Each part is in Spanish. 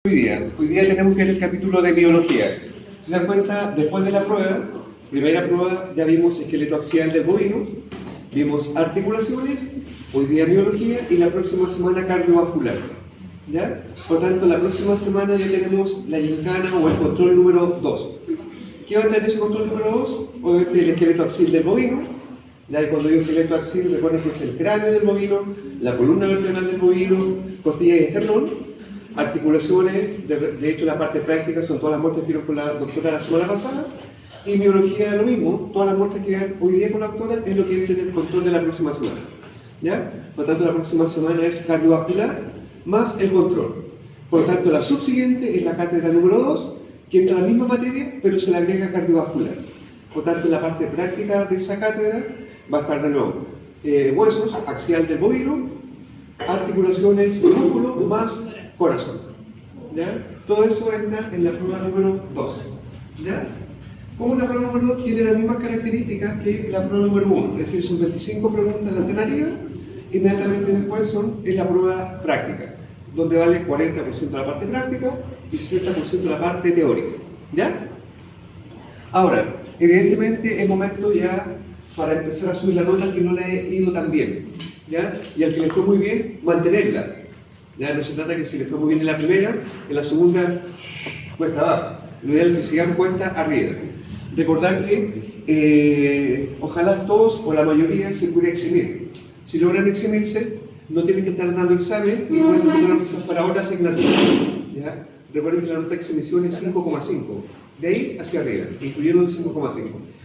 Hoy día tenemos que ver el capítulo de biología. Si se dan cuenta, después de la prueba, primera prueba, ya vimos esqueleto axial del bovino, vimos articulaciones, hoy día biología y la próxima semana cardiovascular. ¿Ya? Por tanto, la próxima semana ya tenemos la gincana o el control número 2. ¿Qué va a tener ese control número 2? Obviamente el esqueleto axial del bovino. Ya, y cuando digo esqueleto axial, recuerden que es el cráneo del bovino, la columna vertebral del bovino, costilla y esternón. Articulaciones, de hecho la parte práctica son todas las muestras que vieron con la doctora la semana pasada, y biología lo mismo, todas las muestras que vean hoy día con la doctora es lo que entra en el control de la próxima semana. ¿Ya? Por lo tanto, la próxima semana es cardiovascular más el control. Por lo tanto, la subsiguiente es la cátedra número 2, que entra la misma materia, pero se le agrega cardiovascular. Por lo tanto, la parte práctica de esa cátedra va a estar de nuevo huesos, axial del bovino, articulaciones, músculo más corazón. ¿Ya? Todo eso entra en la prueba número 2. ¿Ya? Como la prueba número 2 tiene las mismas características que la prueba número 1, es decir, son 25 preguntas de alternativa, inmediatamente después son en la prueba práctica, donde vale 40% de la parte práctica y 60% de la parte teórica. ¿Ya? Ahora, evidentemente es momento ya para empezar a subir la nota que no le he ido tan bien. ¿Ya? Y al que le fue muy bien, mantenerla. Ya no se trata que si le fue muy bien en la primera, en la segunda cuesta abajo. Lo ideal es que sigan cuesta arriba. Recordar que ojalá todos o la mayoría se pudiera eximir. Si logran eximirse, no tienen que estar dando examen y pueden tomar quizás para ahora asignatura. ¿Ya? Recuerden que la nota de exhibición es 5,5. De ahí hacia arriba, incluyendo el 5,5.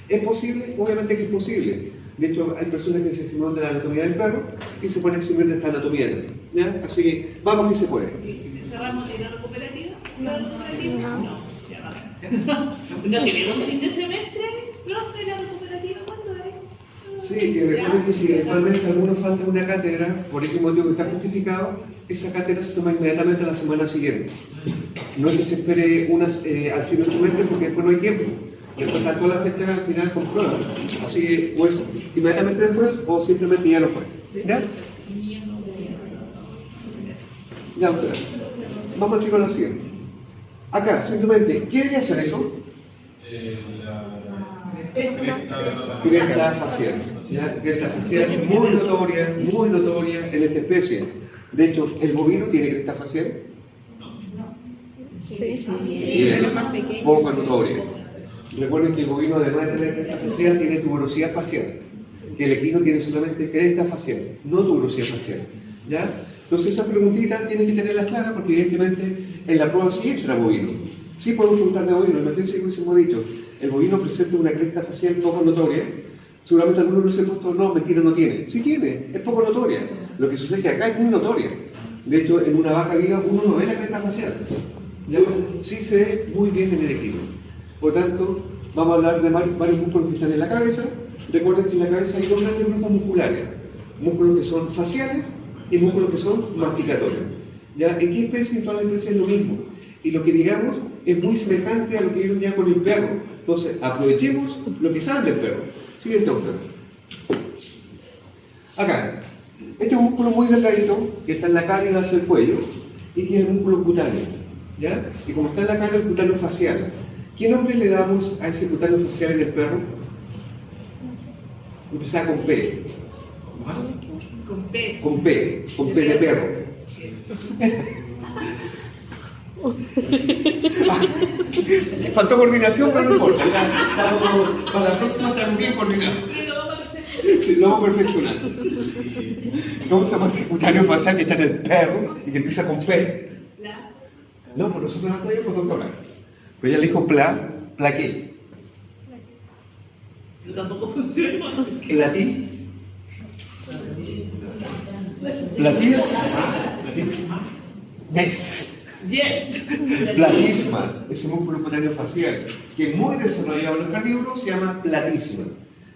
¿Es posible? Obviamente que es posible. De hecho, hay personas que se eximen de la anatomía del perro y se pueden eximir de esta anatomía también. ¿Ya? Así que vamos que se puede. ¿Cerramos de la recuperativa? ¿La recuperativa? No, ya va. ¿No tenemos fin de semestre? ¿Profe, la recuperativa cuándo es? Sí, y recuerden que si eventualmente a alguno falta una cátedra, por ese motivo que está justificado, esa cátedra se toma inmediatamente la semana siguiente. No es que se espere al fin del semestre porque después no hay tiempo. Después está toda la fecha al final con prueba. Así que, pues, inmediatamente después o simplemente ya no fue. ¿Ya? Ya, doctora. Vamos al tiro a la siguiente. Acá, simplemente, ¿qué debería hacer eso? Cresta facial. ¿Ya? Cresta facial muy notoria en esta especie. De hecho, ¿el bovino tiene cresta facial? Sí. Bien, poco notoria. Recuerden que el bovino, además de tener cresta facial, tiene tuberosidad facial. Que el equino tiene solamente cresta facial, no tuberosidad facial. ¿Ya? Entonces, esa preguntita tienen que tenerla clara porque, evidentemente, en la prueba sí entra bovino. Sí podemos preguntar de bovino, imagínense que hubiésemos dicho, el bovino presenta una cresta facial poco notoria. Seguramente algunos hubiesen puesto, no, mentira, no tiene. Sí tiene, es poco notoria. Lo que sucede es que acá es muy notoria. De hecho, en una vaca viva uno no ve la cresta facial. ¿Ya? Sí se ve muy bien en el equino. Por tanto, vamos a hablar de varios músculos que están en la cabeza. Recuerden que en la cabeza hay dos grandes grupos musculares. Músculos que son faciales y músculos que son masticatorios. ¿Ya? ¿En qué especie? En todas las especies es lo mismo. Y lo que digamos es muy semejante a lo que vieron ya con el perro. Entonces, aprovechemos lo que saben del perro. Siguiente, doctor. Acá. Este es un músculo muy delgadito que está en la cara y hacia el cuello y tiene el músculo cutáneo. ¿Ya? Y como está en la cara, el cutáneo facial. ¿Qué nombre le damos a ese cutáneo facial en el perro? Empezaba con P. Con P. Con P de perro. Faltó coordinación, pero no importa. Para la próxima estamos bien coordinados. Sí, lo vamos a perfeccionar. ¿Cómo se llama ese cutáneo facial que está en el perro y que empieza con P? No, pues nosotros no todavía por doctora. Pero ella le dijo plaqué. Pero tampoco funciona. Platí. Yes. Platisma, ese músculo cutáneo facial, que muy desarrollado en los carnívoros, se llama platisma.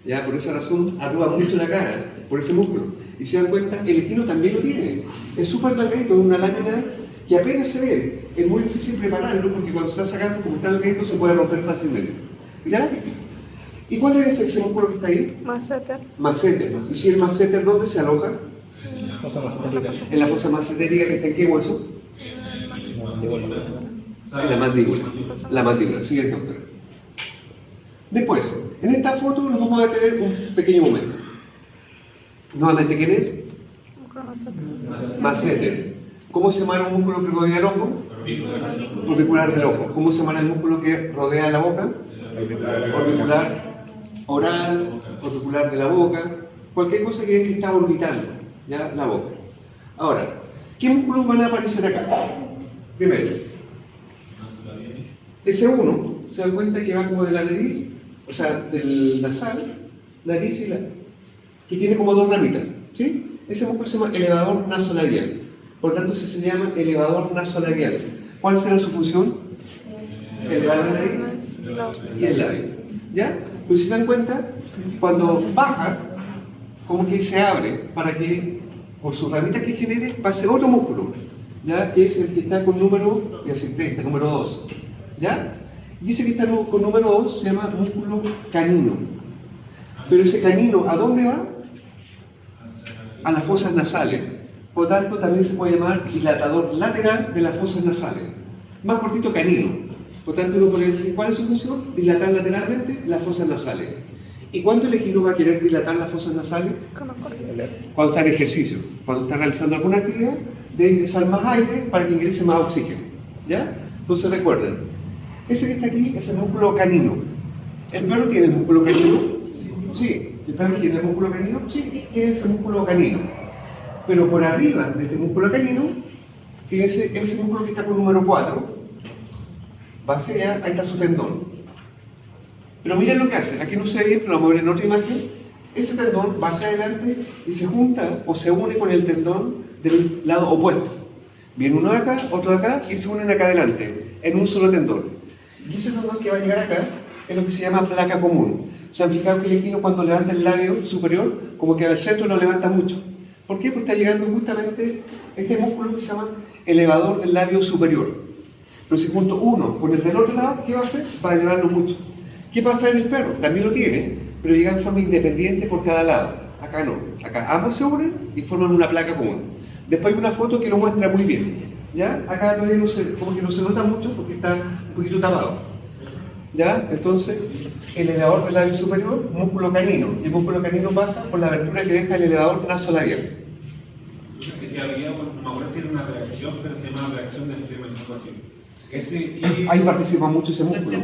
¿Ya? Por esa razón arruga mucho la cara, por ese músculo. Y se dan cuenta, el equino también lo tiene. Es súper delgadito, es una lámina que apenas se ve. Es muy difícil prepararlo porque cuando se está sacando, como está delgadito, se puede romper fácilmente. ¿Ya? ¿Y cuál es ese músculo que está ahí? Masseter. Masseter. ¿Y si el masseter dónde se aloja? En la fosa massetérica que está en qué hueso? En la mandíbula. La mandíbula. Siguiente, doctora. Después, en esta foto nos vamos a detener un pequeño momento. Nuevamente, ¿quién es? Masseter. ¿Cómo se llama el músculo que rodea el ojo? Orbicular del ojo. ¿Cómo se llama el músculo que rodea la boca? Orbicular oral, orbicular de la boca, cualquier cosa que está orbitando, ¿ya? La boca. Ahora, ¿qué músculos van a aparecer acá? Primero, ese uno, se dan cuenta que va como de la nariz, o sea, del nasal, nariz y la... que tiene como dos ramitas, ¿sí? Ese músculo se llama elevador nasolabial. Por tanto, se llama elevador nasolabial. ¿Cuál será su función? Elevar la nariz y el labio. ¿Ya? Pues si se dan cuenta, cuando baja, como que se abre para que, por sus ramitas que genere, pase otro músculo, ¿ya? Que es el que está con número, ya se 30, número 2. ¿Ya? Y ese que está con número 2 se llama músculo canino. Pero ese canino, ¿a dónde va? A las fosas nasales. Por tanto, también se puede llamar dilatador lateral de las fosas nasales. Más cortito, canino. Por tanto, uno puede decir, ¿cuál es su función? Dilatar lateralmente las fosas nasales. ¿Y cuándo el equino va a querer dilatar las fosas nasales? Cuando está en ejercicio. Cuando está realizando alguna actividad, debe ingresar más aire para que ingrese más oxígeno. ¿Ya? Entonces recuerden, ese que está aquí es el músculo canino. ¿El perro tiene el músculo canino? Sí. ¿El perro tiene el músculo canino? Sí, tiene ese músculo canino. Pero por arriba de este músculo canino, fíjense, ese músculo que está con número 4, va hacia allá, ahí está su tendón. Pero miren lo que hace, aquí no se ve bien, pero vamos a ver en otra imagen. Ese tendón va hacia adelante y se junta o se une con el tendón del lado opuesto. Viene uno de acá, otro de acá y se unen acá adelante, en un solo tendón. Y ese tendón que va a llegar acá es lo que se llama placa común. ¿Se han fijado que el equino cuando levanta el labio superior, como que al centro lo levanta mucho? ¿Por qué? Porque está llegando justamente este músculo que se llama elevador del labio superior. Pero si junto uno con el del otro lado, ¿qué va a hacer? Va a elevarlo mucho. ¿Qué pasa en el perro? También lo tiene, pero llega en forma independiente por cada lado. Acá no. Acá ambos se unen y forman una placa común. Después hay una foto que lo muestra muy bien. ¿Ya? Acá todavía no se, como que no se nota mucho porque está un poquito tapado. ¿Ya? Entonces, el elevador del labio superior, músculo canino. Y el músculo canino pasa por la abertura que deja el elevador nasolabial. Que había, no me acuerdo si era una reacción, pero se llama reacción de Flemen, algo así. Ahí participa mucho ese músculo.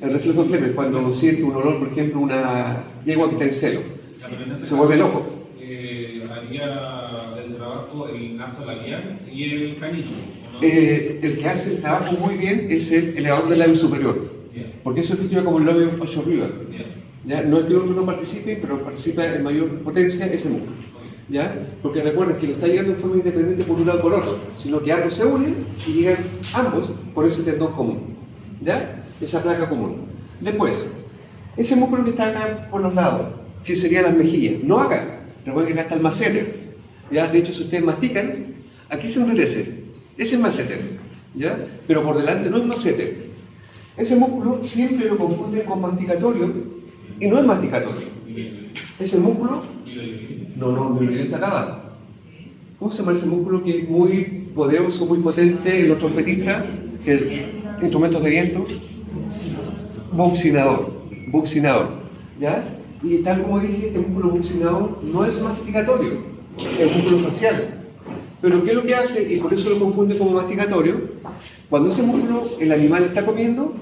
El reflejo de Flemen, cuando siente un olor, por ejemplo, una yegua que está en celo, se vuelve loco. Haría el trabajo el nasolabial y el canino, ¿no? El que hace el trabajo muy bien es el elevador del labio superior, porque eso es que lleva como el labio hacia arriba. ¿Ya? No es que el otro no participe, pero participa en mayor potencia ese músculo. ¿Ya? Porque recuerden que no está llegando en forma independiente por un lado o por otro, sino que ambos se unen y llegan ambos por ese tendón común. ¿Ya? Esa placa común. Después, ese músculo que está acá por los lados, que serían las mejillas, no acá. Recuerden que acá está el masseter. ¿Ya? De hecho, si ustedes mastican, aquí se endurece. Ese es el masseter. ¿Ya? Pero por delante no es masseter. Ese músculo siempre lo confunden con masticatorio y no es masticatorio. Es el músculo. No, el está acabado. ¿Cómo se llama ese músculo que es muy poderoso, muy potente en los trompetistas, instrumentos de viento? Buccinador. ¿Ya? Y tal como dije, este músculo buccinador no es masticatorio, es un músculo facial. Pero ¿qué es lo que hace? Y por eso lo confunde como masticatorio. Cuando ese músculo, el animal está comiendo,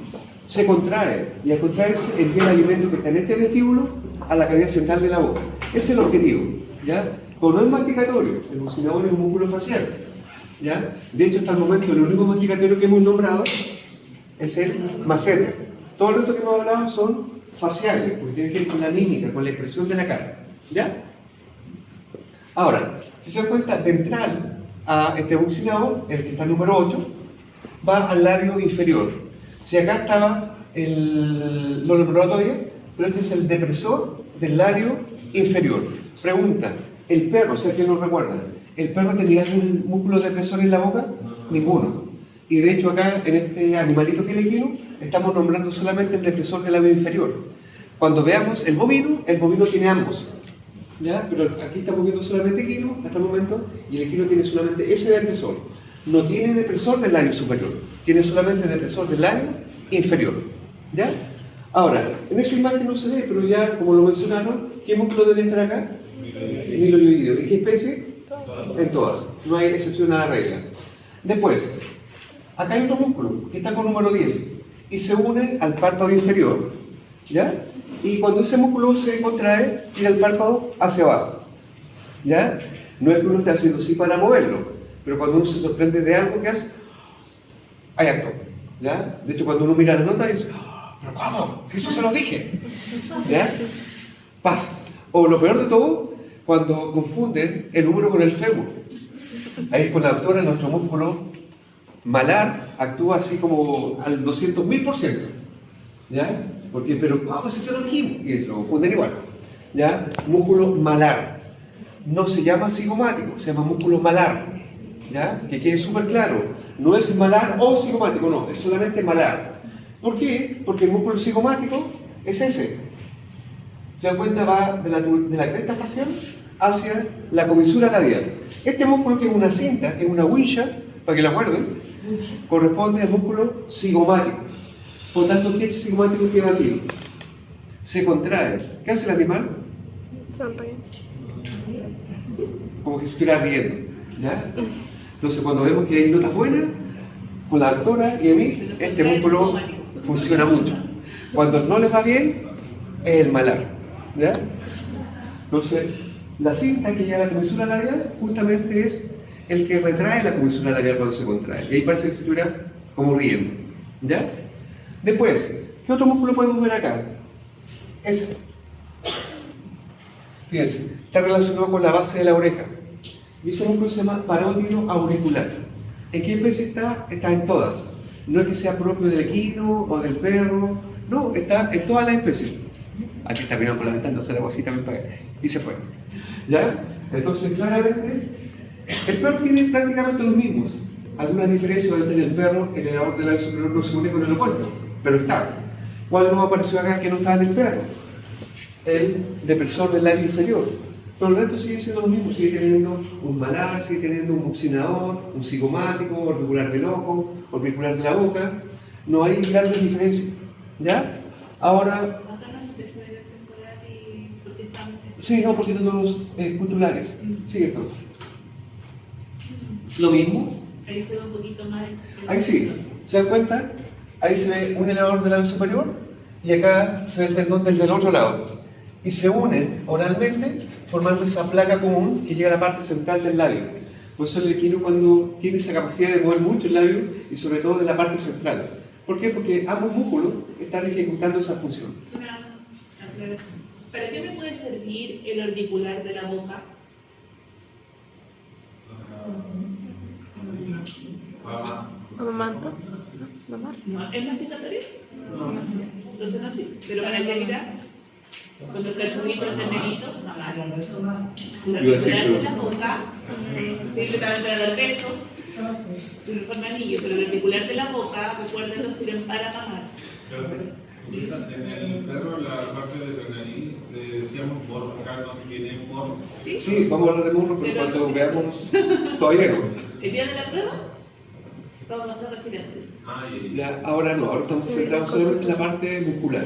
se contrae, y al contraerse envía el alimento que está en este vestíbulo a la cavidad central de la boca. Ese es el objetivo, ¿ya? Pero no es masticatorio, el buccinador es un músculo facial, ¿ya? De hecho, hasta el momento, el único masticatorio que hemos nombrado es el masseter. Todo el resto que hemos hablado son faciales, porque tienen que ver con la mímica, con la expresión de la cara, ¿ya? Ahora, si se dan cuenta, ventral a este buccinador, el que está número 8, va al labio inferior. Si acá estaba no lo he probado todavía, pero este es el depresor del labio inferior. Pregunta, ¿el perro, si alguien lo recuerda, el perro tenía algún músculo depresor en la boca? Ninguno. Y de hecho acá, en este animalito que es el equino, estamos nombrando solamente el depresor del labio inferior. Cuando veamos el bovino tiene ambos. ¿Ya? Pero aquí estamos viendo solamente equino hasta el momento, y el equino tiene solamente ese depresor. no tiene depresor del labio superior, tiene solamente depresor del labio inferior. ¿Ya? Ahora, en esa imagen no se ve, pero ya como lo mencionaron, ¿qué músculo debe estar acá? Miloioideo. ¿En qué especie? En todas. No hay excepción a la regla. Después, acá hay otro músculo que está con número 10 y se une al párpado inferior. ¿Ya? Y cuando ese músculo se contrae, tira el párpado hacia abajo. ¿Ya? No es que uno esté haciendo así para moverlo, pero cuando uno se sorprende de algo que hace, hay acto. ¿Ya? De hecho, cuando uno mira la nota dice, "Ah, ¿pero cómo? Si eso se lo dije". ¿Ya? Pasa. O lo peor de todo, cuando confunden el húmero con el fémur. Ahí con la doctora, nuestro músculo malar actúa así como al 200.000%. ¿Ya? Porque, pero ¿cómo si se lo dijimos? Y eso, lo confunden igual. ¿Ya? Músculo malar. No se llama cigomático, se llama músculo malar. ¿Ya? Que quede súper claro. No es malar o cigomático, no, es solamente malar. ¿Por qué? Porque el músculo cigomático es ese. ¿Se dan cuenta? Va de la cresta facial hacia la comisura labial. Este músculo, que es una cinta, es una wincha, para que la guarden, corresponde al músculo cigomático. Por lo tanto, ¿qué cigomático queda aquí? Se contrae. ¿Qué hace el animal? Sonríe. Como que se estuviera riendo. ¿Ya? Entonces, cuando vemos que hay notas buenas, con la doctora y a mí, este músculo funciona mucho. Cuando no les va bien, es el malar. ¿Ya? Entonces, la cinta que lleva la comisura labial justamente es el que retrae la comisura labial cuando se contrae. Y ahí parece que se estuviera como riendo. ¿Ya? Después, ¿qué otro músculo podemos ver acá? Ese. Fíjense, está relacionado con la base de la oreja. Y ese músculo se llama parótido auricular. ¿En qué especie está? Está en todas. No es que sea propio del equino o del perro. No, está en todas las especies. Aquí está mirando por la ventana, entonces la hago así también para acá. Y se fue. ¿Ya? Entonces, claramente, el perro tiene prácticamente los mismos. Algunas diferencias, obviamente en el perro, el elevador del labio superior no se une con el opuesto, pero está. ¿Cuál no apareció acá que no estaba en el perro? El depresor del labio inferior. Pero el resto sigue siendo lo mismo, sigue teniendo un malar, sigue teniendo un buccinador, un cigomático, orbicular del ojo, orbicular de la boca. No hay grandes diferencias. ¿Ya? Ahora, Acá no se te suele ver temporal y porque están. sí, no, porque son los cutulares. Sigue todo. Lo mismo. Ahí se ve un poquito más. Ahí sí. ¿Se dan cuenta? Ahí se ve un elevador del labio superior y acá se ve el tendón del otro lado. Y se unen oralmente formando esa placa común que llega a la parte central del labio. Por eso el equino, cuando tiene esa capacidad de mover mucho el labio y sobre todo de la parte central. ¿Por qué? Porque ambos músculos están ejecutando esa función. Una aclaración. ¿Para qué me puede servir el orbicular de la boca? Amamanto. Mamar. No, ¿es masticatorio? Entonces no sirve. ¿Pero para qué mirar? Cuando el cachorrito, el nenito, mamá. El orbicular de la boca sirve también para dar besos. Y forma anillo, pero el orbicular de la boca, recuérdenlo, sirven para mamar. En el perro, la parte de la nariz, le decíamos morro, acá no tiene morro. ¿Sí? Sí, vamos a hablar de morro, pero cuando veamos, todavía no. ¿El día de la prueba? Vamos a hacer respiratorio. Ah, y Ya, ahora no, ahora estamos Sí, centrados cosa. solamente en la parte muscular.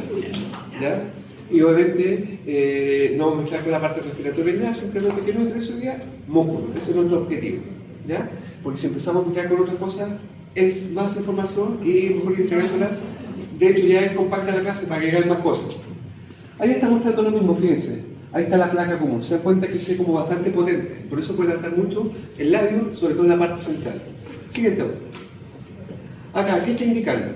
¿Ya? ¿Ya? Y obviamente no mezclar con la parte respiratoria ni nada, simplemente que no interesa hoy día músculo, ese es nuestro objetivo. ¿Ya? Porque si empezamos a mezclar con otras cosas, es más información y mejor entregándolas. De hecho, ya es compacta la clase para agregar más cosas. Ahí está mostrando lo mismo, fíjense. Ahí está la placa común. Se dan cuenta que es como bastante potente. Por eso puede levantar mucho el labio, sobre todo en la parte central. Siguiente. Acá, ¿qué está indicando?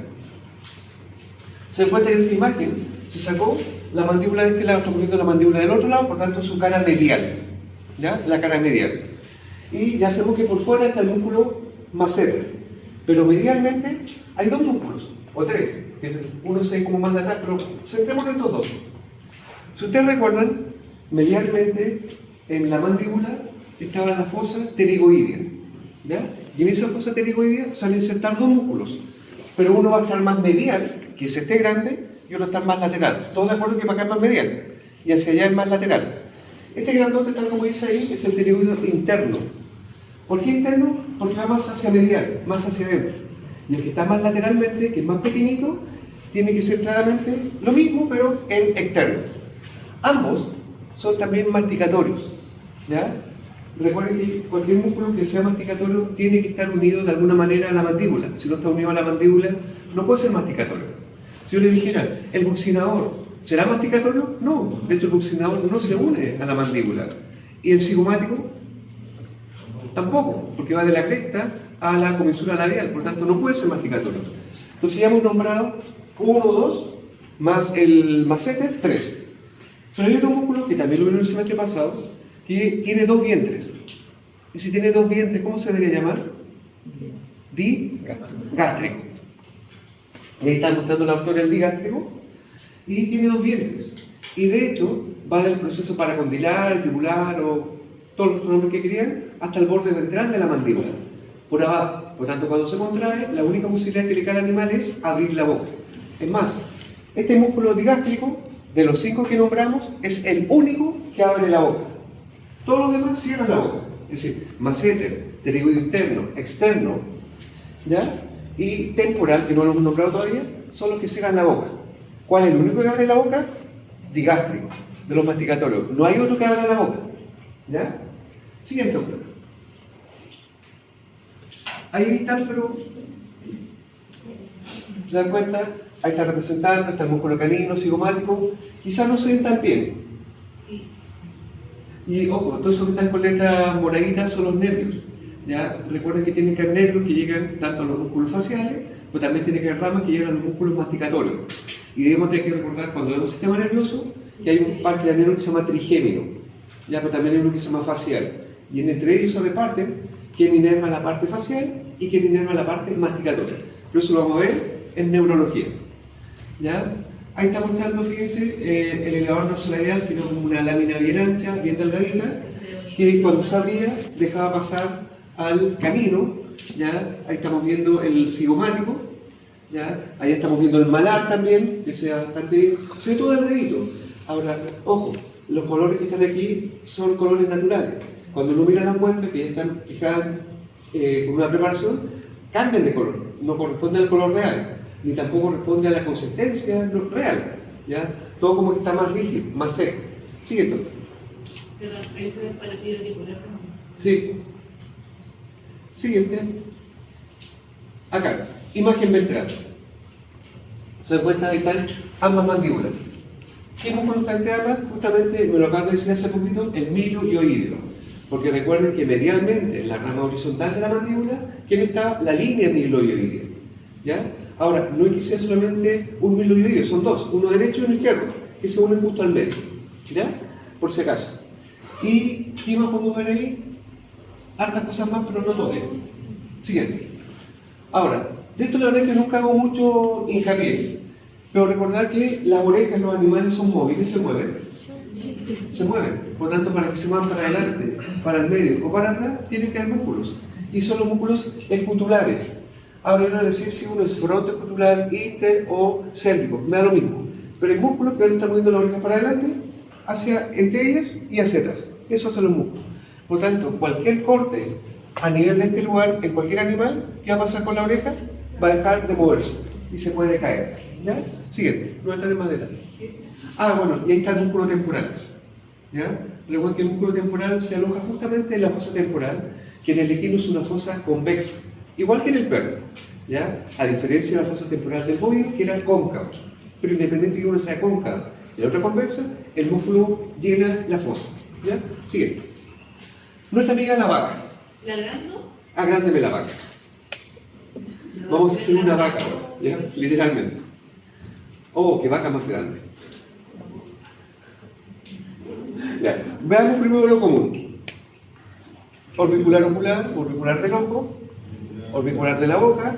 Se encuentra en esta imagen, se sacó la mandíbula de este lado, está poniendo la mandíbula del otro lado, por tanto su cara medial. ¿Ya? La cara medial. Y ya sabemos que por fuera está el músculo masseter. Pero medialmente hay dos músculos, o tres. Uno se ve como más de atrás, pero centrémonos en estos dos. Si ustedes recuerdan, medialmente en la mandíbula estaba la fosa pterigoidea. ¿Ya? Y en esa fosa pterigoidea se van a insertar dos músculos. Pero uno va a estar más medial, que es este grande, y otro está más lateral. Todos de acuerdo que para acá es más medial, y hacia allá es más lateral. Este grandote, tal como dice ahí, es el pterigoideo interno. ¿Por qué interno? porque va más hacia medial, más hacia adentro. Y el que está más lateralmente, que es más pequeñito, tiene que ser claramente lo mismo, pero en externo. Ambos son también masticatorios, ¿ya? Recuerden que cualquier músculo que sea masticatorio tiene que estar unido de alguna manera a la mandíbula. Si no está unido a la mandíbula, no puede ser masticatorio. Si yo le dijera, ¿el buccinador será masticatorio? No, de hecho el buccinador no se une a la mandíbula. ¿Y el cigomático? Tampoco, porque va de la cresta a la comisura labial, por tanto no puede ser masticatorio. Entonces ya hemos nombrado 1, 2, más el masseter, 3. Pero hay otro músculo que también lo vimos el semestre pasado, que tiene 2 vientres. Y si tiene 2 vientres, ¿cómo se debería llamar? Digástrico. Y ahí está mostrando la autora el digástrico, y tiene 2 vientres. Y de hecho, va del proceso paracondilar, yugular o todos los nombres que querían, hasta el borde ventral de la mandíbula, por abajo. Por tanto, cuando se contrae, la única posibilidad que le cae al animal es abrir la boca. Es más, este músculo digástrico, de los 5 que nombramos, es el único que abre la boca. Todos los demás cierran la boca. Es decir, masseter, pterigoide interno, externo, ¿ya? Y temporal, que no lo hemos nombrado todavía, son los que cierran la boca. ¿Cuál es el único que abre la boca? Digástrico, de los masticatorios. No hay otro que abra la boca. ¿Ya? Siguiente autor. Ahí están, pero ¿se dan cuenta? Ahí está representando, está el músculo canino, cigomático. Quizás no se ven tan bien. Y ojo, todos esos que están con letras moraditas son los nervios. ¿Ya? Recuerden que tienen que haber nervios que llegan tanto a los músculos faciales, pero también tienen que haber ramas que llegan a los músculos masticatorios. Y debemos tener que recordar cuando vemos un sistema nervioso que hay un par craneano que se llama trigémino. Ya, pero también hay uno que se llama facial. Y entre ellos se reparten quién inerva la parte facial y quién inerva la parte masticatoria. Pero eso lo vamos a ver en neurología. ¿Ya? Ahí está mostrando, fíjense, el elevador nasolabial, que era como una lámina bien ancha, bien delgadita, que cuando se abría dejaba pasar al canino. ¿Ya? Ahí estamos viendo el cigomático. ¿Ya? Ahí estamos viendo el malar también, que sea bastante bien. Se ve todo delgadito. Ahora, ojo, los colores que están aquí son colores naturales. Cuando uno mira las muestras que ya están fijadas con una preparación, cambian de color. No corresponde al color real, ni tampoco corresponde a la consistencia real. ¿Ya? Todo como que está más rígido, más seco. Siguiente. Pero ahí se ve para ti el tipo, ¿no? Sí. Siguiente. Acá, imagen ventral. Se dan cuenta, ahí están ambas mandíbulas. ¿Qué músculo está entre ambas? Justamente, me lo acaban de decir hace poquito, el milioideo. Porque recuerden que medialmente, en la rama horizontal de la mandíbula, ¿quién está? La línea milioidea. ¿Ya? Ahora, no es que sea solamente un milioideo, son 2, uno derecho y uno izquierdo, que se unen justo al medio. ¿Ya? Por si acaso. ¿Y qué más podemos ver ahí? Hartas cosas más, pero no todas. Siguiente. Ahora, de esto la verdad es que nunca hago mucho hincapié. Pero recordar que las orejas de los animales son móviles, se mueven. Se mueven. Por tanto, para que se muevan para adelante, para el medio o para atrás, tienen que haber músculos. Y son los músculos escutulares. Ahora van a decir si uno es frontoescutular, inter o cérvico. Me da lo mismo. Pero hay músculos que van a estar moviendo las orejas para adelante, entre ellas y hacia atrás. Eso hacen los músculos. Por tanto, cualquier corte a nivel de este lugar en cualquier animal, ¿qué va a pasar con la oreja? Va a dejar de moverse y se puede caer. ¿Ya? Siguiente, no entraré en más detalle. Bueno, y ahí está el músculo temporal. ¿Ya? Recuerden que el músculo temporal se aloja justamente en la fosa temporal, que en el equino es una fosa convexa, igual que en el perro. ¿Ya? A diferencia de la fosa temporal del bovino, que era cóncava. Pero independiente de que uno sea cóncava y la otra convexa, el músculo llena la fosa. ¿Ya? Siguiente. Nuestra amiga la vaca. ¿La agrando? Agrándeme la vaca. Vamos a hacer una vaca, ¿ya? Literalmente. Oh, qué vaca más grande. Ya. Veamos primero lo común. Orbicular ocular, orbicular del ojo, orbicular de la boca,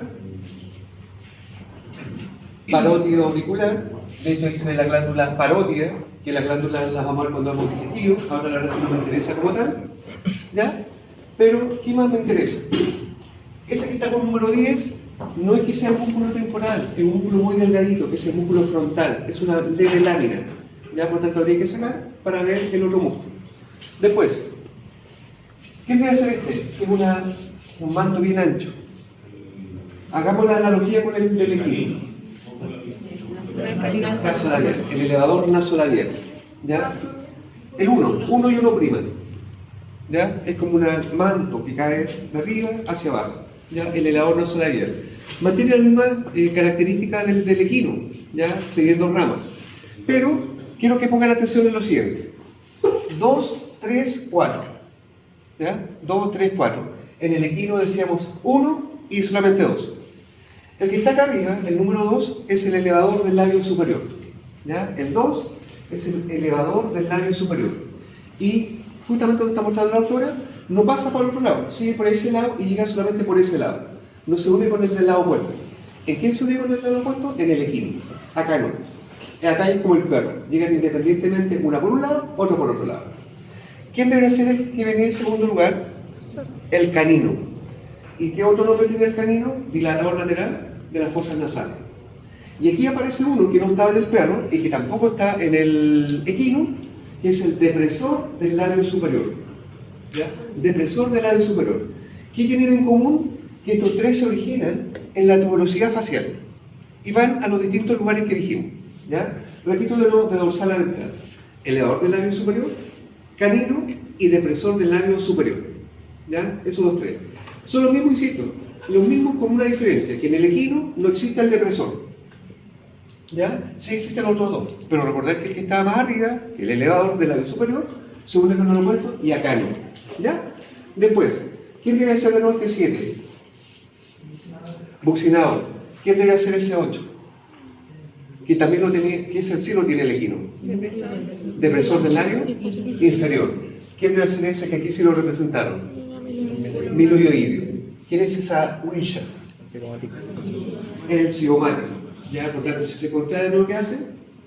parótida auricular. De hecho, ahí se ve la glándula parótida, que la glándula la vamos a ver cuando hagamos digestivo. Ahora la verdad no me interesa como tal. ¿Ya? Pero, ¿qué más me interesa? Esa que está con número 10 no es que sea un músculo temporal, es un músculo muy delgadito, que es el músculo frontal, es una leve lámina. Ya, por tanto, habría que sacar para ver el otro músculo. Después, ¿qué debe hacer este? Que es una un manto bien ancho. Hagamos la analogía con el del equino. Nasolabial, el elevador nasolabial. ¿Ya? El 1 y 1'. ¿Ya? Es como un manto que cae de arriba hacia abajo. ¿Ya? El elevador nasolabial. Mantiene la misma característica del equino, ¿ya? Siguiendo ramas. Pero quiero que pongan atención en lo siguiente. 2, 3, 4. ¿Ya? 2, 3, 4. En el equino decíamos 1 y solamente 2. El que está acá arriba, el número 2, es el elevador del labio superior. ¿Ya? El 2 es el elevador del labio superior. Y justamente donde está mostrando la autora, no pasa por el otro lado, sigue por ese lado y llega solamente por ese lado. No se une con el del lado opuesto. ¿En quién se une con el del lado opuesto? En el equino. Acá no. Acá es como el perro. Llegan independientemente, una por un lado, otra por otro lado. ¿Quién debería ser el que venía en segundo lugar? El canino. ¿Y qué otro nombre tiene el canino? Dilatador lateral de las fosas nasales. Y aquí aparece uno que no estaba en el perro y que tampoco está en el equino, que es el depresor del labio superior. ¿Ya? Depresor del labio superior. ¿Qué tienen en común? Que estos tres se originan en la tuberosidad facial y van a los distintos lugares que dijimos. ¿Ya? Repito de nuevo, de dorsal a ventral. Elevador del labio superior, canino y depresor del labio superior. ¿Ya? Esos los tres. Son los mismos, insisto, los mismos con una diferencia, que en el equino no existe el depresor. ¿Ya? Sí existen los otros dos, pero recordad que el que está más arriba, el elevador del labio superior, se une con el opuesto y acá no. ¿Ya? Después, ¿quién debe ser el norte 7? Buccinador. ¿Quién debe ser ese 8? Que también lo tiene, que ese sí lo tiene el equino. Depresor del labio inferior. ¿Quién debe ser ese que aquí sí lo representaron? Miloioideo. ¿Quién es esa huilla? El cigomático. Ya, por tanto, si se contrae, ¿no? ¿Qué hace?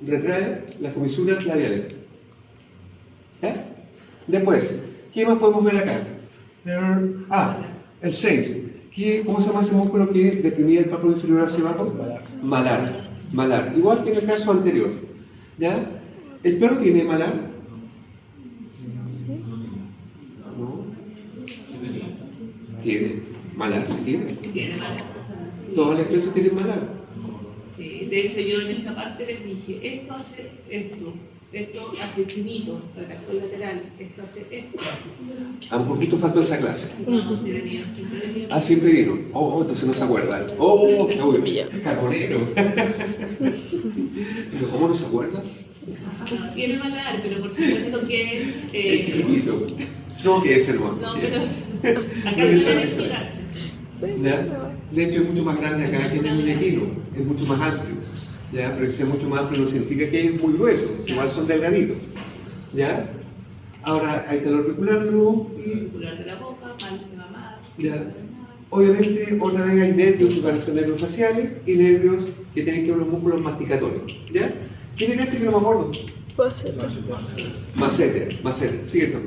Retrae las comisuras labiales. ¿Eh? Después, ¿qué más podemos ver acá? El 6. ¿Cómo se llama ese músculo que deprimía el párpado inferior hacia abajo? Malar. Malar. Igual que en el caso anterior. ¿Ya? ¿El perro tiene malar? ¿No? ¿Tiene malar? ¿Sí tiene? Tiene malar. ¿Todas las empresas tienen malar? Sí, de hecho yo en esa parte les dije, esto hace esto hace chinito, retractor lateral, esto hace esto. A un poquito faltó esa clase. No, sí venía, siempre venía. Ah, siempre vino. Oh, entonces no se acuerdan. Oh, qué bueno. Carbonero. Pero ¿cómo no se acuerda? No, tiene malar, pero por supuesto que Es chiquitito. No, que es hermano. no, pero acá No no le se sabe ve eso. malar. ¿Ya? De hecho, es mucho más grande acá que en el equino. Es mucho más amplio. ¿Ya? Pero que sea mucho más amplio no significa que es muy grueso. Igual son delgaditos. ¿Ya? Ahora hay calor auricular de nuevo y Circular de la boca, mal de mamá. ya. Obviamente, otra vez hay nervios que van a ser nervios faciales y nervios que tienen que ver los músculos masticatorios. ¿Ya? ¿Quién era este que no me acuerdo? Macete, cierto.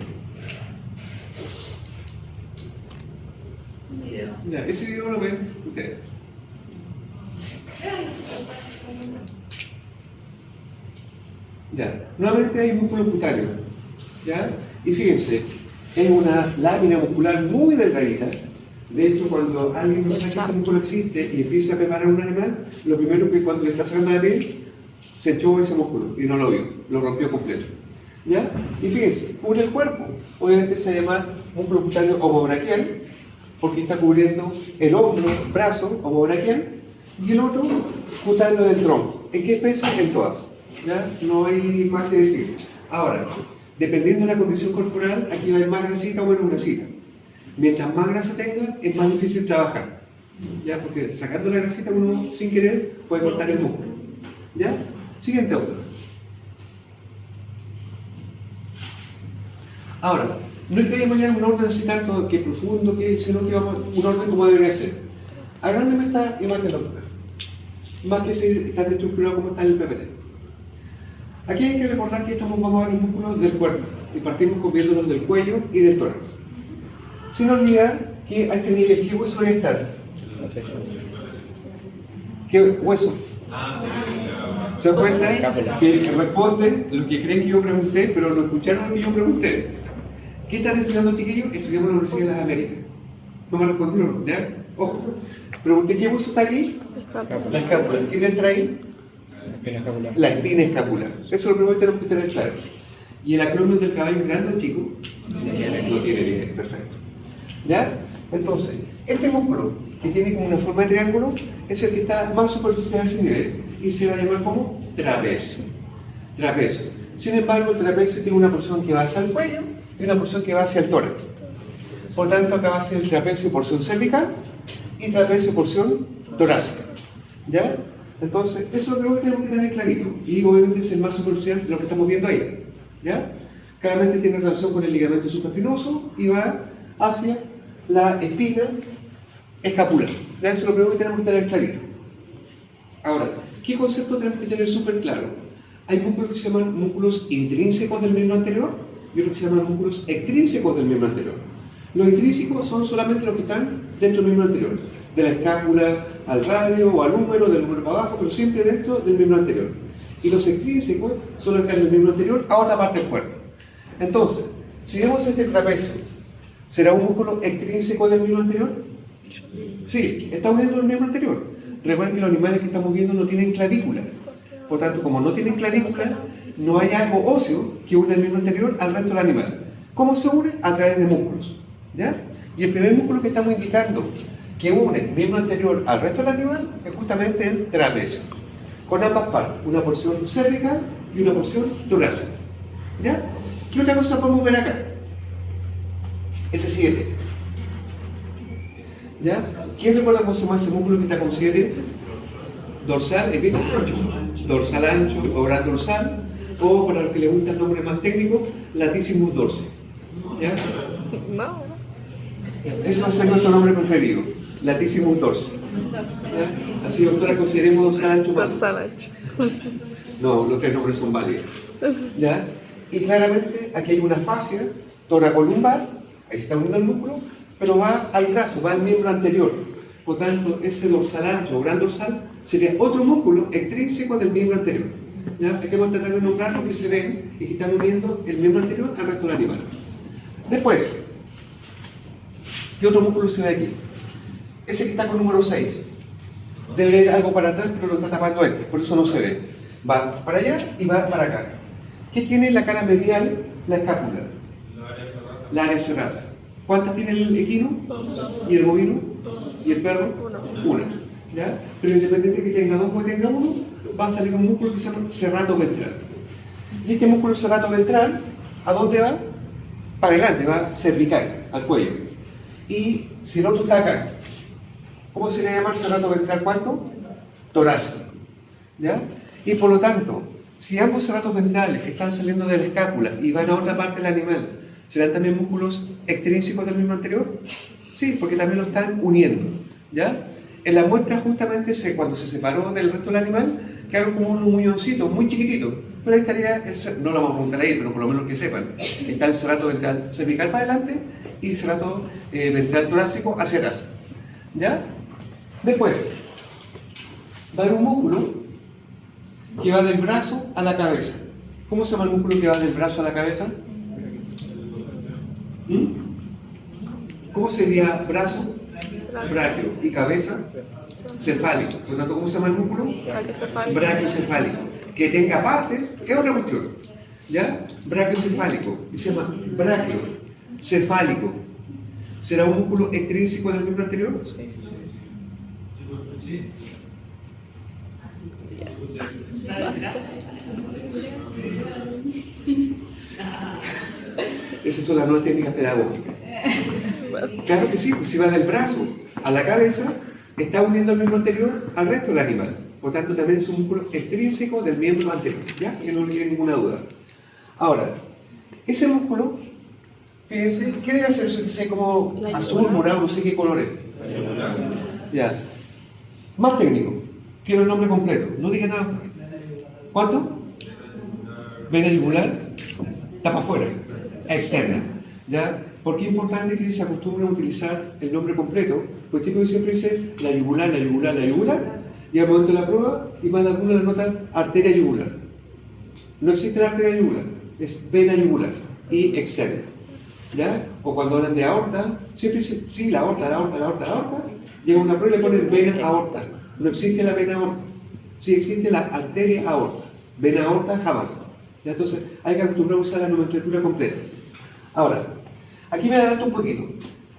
Un video. Ya, ese video lo ven ustedes. Ya, nuevamente hay músculo cutáneo. ¿Ya? Y fíjense, es una lámina muscular muy delgadita. De hecho, cuando alguien no sabe que ese músculo existe y empieza a preparar un animal, lo primero que cuando le está sacando la piel, se echó ese músculo y no lo vio, lo rompió completo. ¿Ya? Y fíjense, cubre el cuerpo. Obviamente se llama músculo cutáneo homobraquial, porque está cubriendo el hombro, brazo, homobraquial, y el otro, cutáneo del tronco. ¿En qué especie? En todas. ¿Ya? No hay más que decir. Ahora, dependiendo de la condición corporal, aquí va a haber más grasita o menos grasita. Mientras más grasa tenga, es más difícil trabajar. ¿Ya? Porque sacando la grasita uno sin querer puede cortar el músculo. ¿Ya? Siguiente otro. Ahora, no es que vayamos a un orden así tanto que profundo, sino que vamos un orden como debería ser. Agrándome está igual que la doctora. Más que ser tan estructurado como está en el PPT. Aquí hay que recordar que vamos a ver los músculos del cuerpo y partimos viéndolos del cuello y del tórax. Sin olvidar que a este nivel, ¿qué hueso debe estar? ¿Qué hueso? ¿Se dan cuenta? Que responden lo que creen que yo pregunté, pero no escucharon lo que yo pregunté. ¿Qué están estudiando, chiquillos? Estudiamos en la Universidad de las Américas. No me respondieron, ¿ya? Ojo. Pregunté qué hueso está aquí. La escápula. ¿Quién entra ahí? Espina escapular. La espina escapular. Eso es lo primero que tenemos que tener claro. ¿Y el acrónimo del caballo es grande o chico? No tiene bien, perfecto. ¿Ya? Entonces, este músculo que tiene como una forma de triángulo es el que está más superficial a ese nivel y se va a llamar como trapecio. Trapecio. Sin embargo, el trapecio tiene una porción que va hacia el cuello y una porción que va hacia el tórax. Por tanto, acá va a ser el trapecio porción cervical y trapecio porción torácica. ¿Ya? Entonces, eso es lo primero que tenemos que tener clarito. Y obviamente es el más superficial de lo que estamos viendo ahí. ¿Ya? Claramente tiene relación con el ligamento supraespinoso y va hacia la espina escapular. ¿Ya? Eso es lo primero que tenemos que tener clarito. Ahora, ¿qué concepto tenemos que tener súper claro? Hay músculos que se llaman músculos intrínsecos del miembro anterior y otros que se llaman músculos extrínsecos del miembro anterior. Los intrínsecos son solamente los que están dentro del miembro anterior, de la escápula al radio o al húmero, del húmero para abajo, pero siempre dentro del miembro anterior. Y los extrínsecos son los que están del miembro anterior a otra parte del cuerpo. Entonces, si vemos este trapecio, ¿será un músculo extrínseco del miembro anterior? Sí, está uniendo el miembro anterior. Recuerden que los animales que estamos viendo no tienen clavícula. Por tanto, como no tienen clavícula, no hay algo óseo que une el miembro anterior al resto del animal. ¿Cómo se une? A través de músculos. ¿Ya? Y el primer músculo que estamos indicando que une el miembro anterior al resto del animal es justamente el trapecio. Con ambas partes, una porción cervical y una porción torácica. ¿Ya? ¿Qué otra cosa podemos ver acá? S7. ¿Ya? ¿Quién recuerda cómo se llama ese músculo que está con 7? Dorsal, es bien ancho. Dorsal ancho o gran dorsal, o para los que les gusta el nombre más técnico, latissimus dorsi. ¿Ya? No. Ese va a ser nuestro nombre preferido, latissimus dorsi. ¿Ya? Así, doctora, consideremos dorsal ancho más. Dorsal ancho. No, los tres nombres son válidos. ¿Ya? Y claramente aquí hay una fascia toracolumbar, ahí se está uniendo el músculo, pero va al brazo, va al miembro anterior. Por tanto, ese dorsal ancho o gran dorsal sería otro músculo extrínseco del miembro anterior. ¿Ya? Hay que tratar de nombrar lo que se ven y que están uniendo el miembro anterior al resto del animal. Después, ¿qué otro músculo se ve aquí? Ese que está con número 6. Debe ir algo para atrás, pero lo está tapando este, por eso no se ve. Va para allá y va para acá. ¿Qué tiene en la cara medial? La escápula. La área cerrada. ¿Cuántas tiene el equino? ¿Y el bovino? ¿Y el perro? Una. ¿Ya? Pero independiente que tenga dos o que tenga uno, va a salir un músculo que se llama serrato ventral. Y este músculo serrato ventral, ¿a dónde va? Para adelante, va cervical, al cuello. Y si el otro está acá, ¿cómo se le llama el serrato ventral cuánto? Torácico. ¿Ya? Y por lo tanto, si ambos serratos ventrales están saliendo de la escápula y van a otra parte del animal, ¿serán también músculos extrínsecos del miembro anterior? Sí, porque también lo están uniendo. ¿Ya? En la muestra justamente cuando se separó del resto del animal, quedaron como un muñoncito muy chiquitito. Pero ahí estaría, no lo vamos a preguntar ahí, pero por lo menos que sepan. Está el serrato ventral cervical para adelante y el serrato ventral torácico hacia atrás. ¿Ya? Después, va a haber un músculo que va del brazo a la cabeza. ¿Cómo se llama el músculo que va del brazo a la cabeza? ¿Cómo sería brazo? Braquio. ¿Y cabeza? Cefálico. Por lo tanto, ¿cómo se llama el músculo? Brachiocefálico. Que tenga partes, es otra cuestión. ¿Ya? Brachiocefálico. Y se llama brachiocefálico. ¿Será un músculo extrínseco del miembro anterior? Sí. Esas son las nuevas técnicas pedagógicas. Claro que sí, pues si va del brazo a la cabeza, está uniendo el miembro anterior al resto del animal. Por tanto, también es un músculo extrínseco del miembro anterior. ¿Ya? Que no le quede ninguna duda. Ahora, ese músculo, fíjense, ¿qué debe hacer? Sé como azul, morado, no sé qué colores. Ya. Más técnico. Quiero el nombre completo. No diga nada. ¿Cuánto? Vena yugular. Tapa afuera. Externa. ¿Ya? ¿Por qué es importante que se acostumbre a utilizar el nombre completo? Porque el tipo siempre dice la yugular, la yugular, la yugular, y al momento de la prueba, y más de alguna le nota arteria yugular. No existe la arteria yugular, es vena yugular y externa. ¿Ya? O cuando hablan de aorta, siempre dicen, sí, la aorta. Llega una prueba y le ponen vena aorta. No existe la vena aorta. Sí existe la arteria aorta. Vena aorta jamás. ¿Ya? Entonces hay que acostumbrar a usar la nomenclatura completa. Ahora, aquí me adelanto un poquito.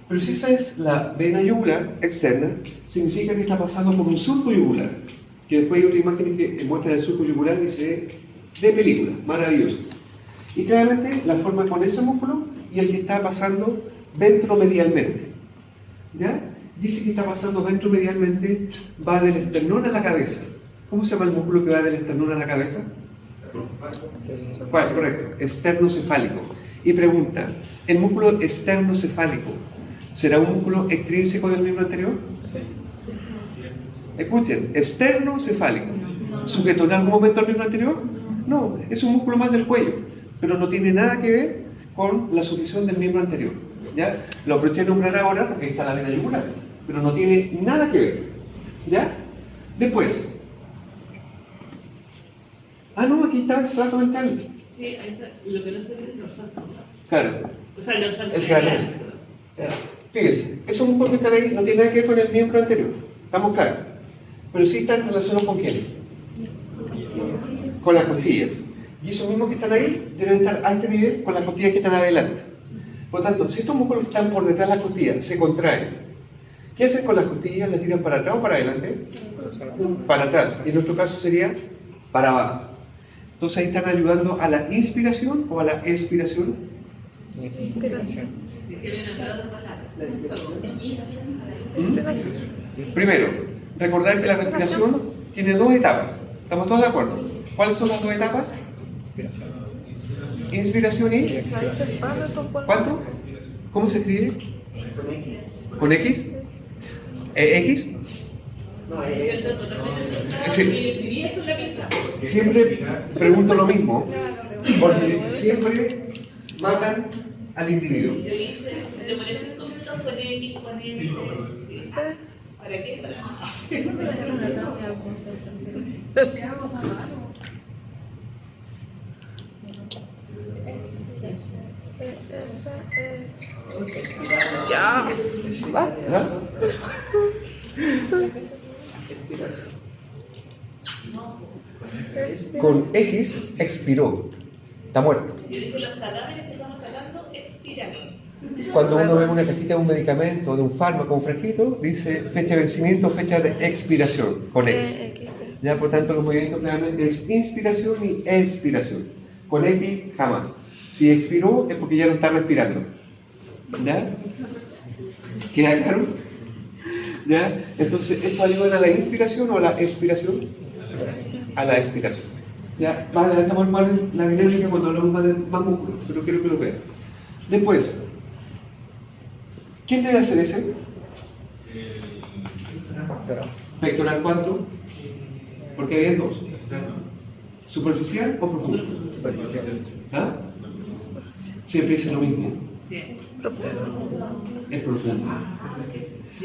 Pero si esa es la vena yugular externa, significa que está pasando por un surco yugular. Que después hay otra imagen que muestra el surco yugular y se ve de película. Maravilloso. Y claramente la forma con ese músculo y el que está pasando ventromedialmente. ¿Ya? Dice que está pasando ventromedialmente, va del esternón a la cabeza. ¿Cómo se llama el músculo que va del esternón a la cabeza? ¿Cuál? Correcto, esternocefálico. Y pregunta, ¿el músculo esternocefálico será un músculo extrínseco del miembro anterior? Escuchen, esternocefálico. ¿Sujetó en algún momento al miembro anterior? No, es un músculo más del cuello, pero no tiene nada que ver con la sujeción del miembro anterior. ¿Ya? Lo aproveché de nombrar ahora porque ahí está la vena yugular, pero no tiene nada que ver. ¿Ya? Después. No, aquí está el salto ventral. Sí, ahí está. Lo que no se ve es los saltos. Claro. O sea, los saltos. El canal. Fíjense, esos músculos que están ahí no tienen nada que ver con el miembro anterior. ¿Estamos claros? Pero sí están relacionados con quién? Con las costillas. Y esos mismos que están ahí deben estar a este nivel con las costillas que están adelante. Por lo tanto, si estos músculos que están por detrás de las costillas se contraen, ¿qué hacen con las costillas? ¿Las tiran para atrás o para adelante? Para atrás. Y en nuestro caso sería para abajo. Entonces ahí están ayudando a la inspiración o a la expiración. Primero, recordar que la respiración tiene dos etapas. ¿Estamos todos de acuerdo? ¿Cuáles son las dos etapas? Inspiración y... ¿Cuánto? ¿Cómo se escribe? ¿Con X? ¿X? Sí. Siempre pregunto lo mismo, porque siempre matan al individuo. Yo hice, te pones tonto con X, con X. ¿Para qué? Ya. ¿Ah? Con X expiró, está muerto. Yo dije, los cadáveres que estamos tratando expiran. Cuando uno ve una cajita de un medicamento, de un fármaco, un frasquito, dice fecha de vencimiento, fecha de expiración, con X. Ya, por tanto, los movimientos claramente es inspiración y expiración. Con X, jamás. Si expiró, es porque ya no está respirando. ¿Ya? ¿Queda claro? ¿Ya? Entonces, ¿esto ayuda a la inspiración o a la expiración? A la expiración. ¿Ya? Más adelante vamos a ver la dinámica cuando hablamos más músculos, pero quiero que lo vean. Después, ¿quién debe hacer ese? ¿Pectoral cuánto? Porque hay dos. ¿Superficial o profundo? ¿Ah? Siempre dice lo mismo. Es profundo.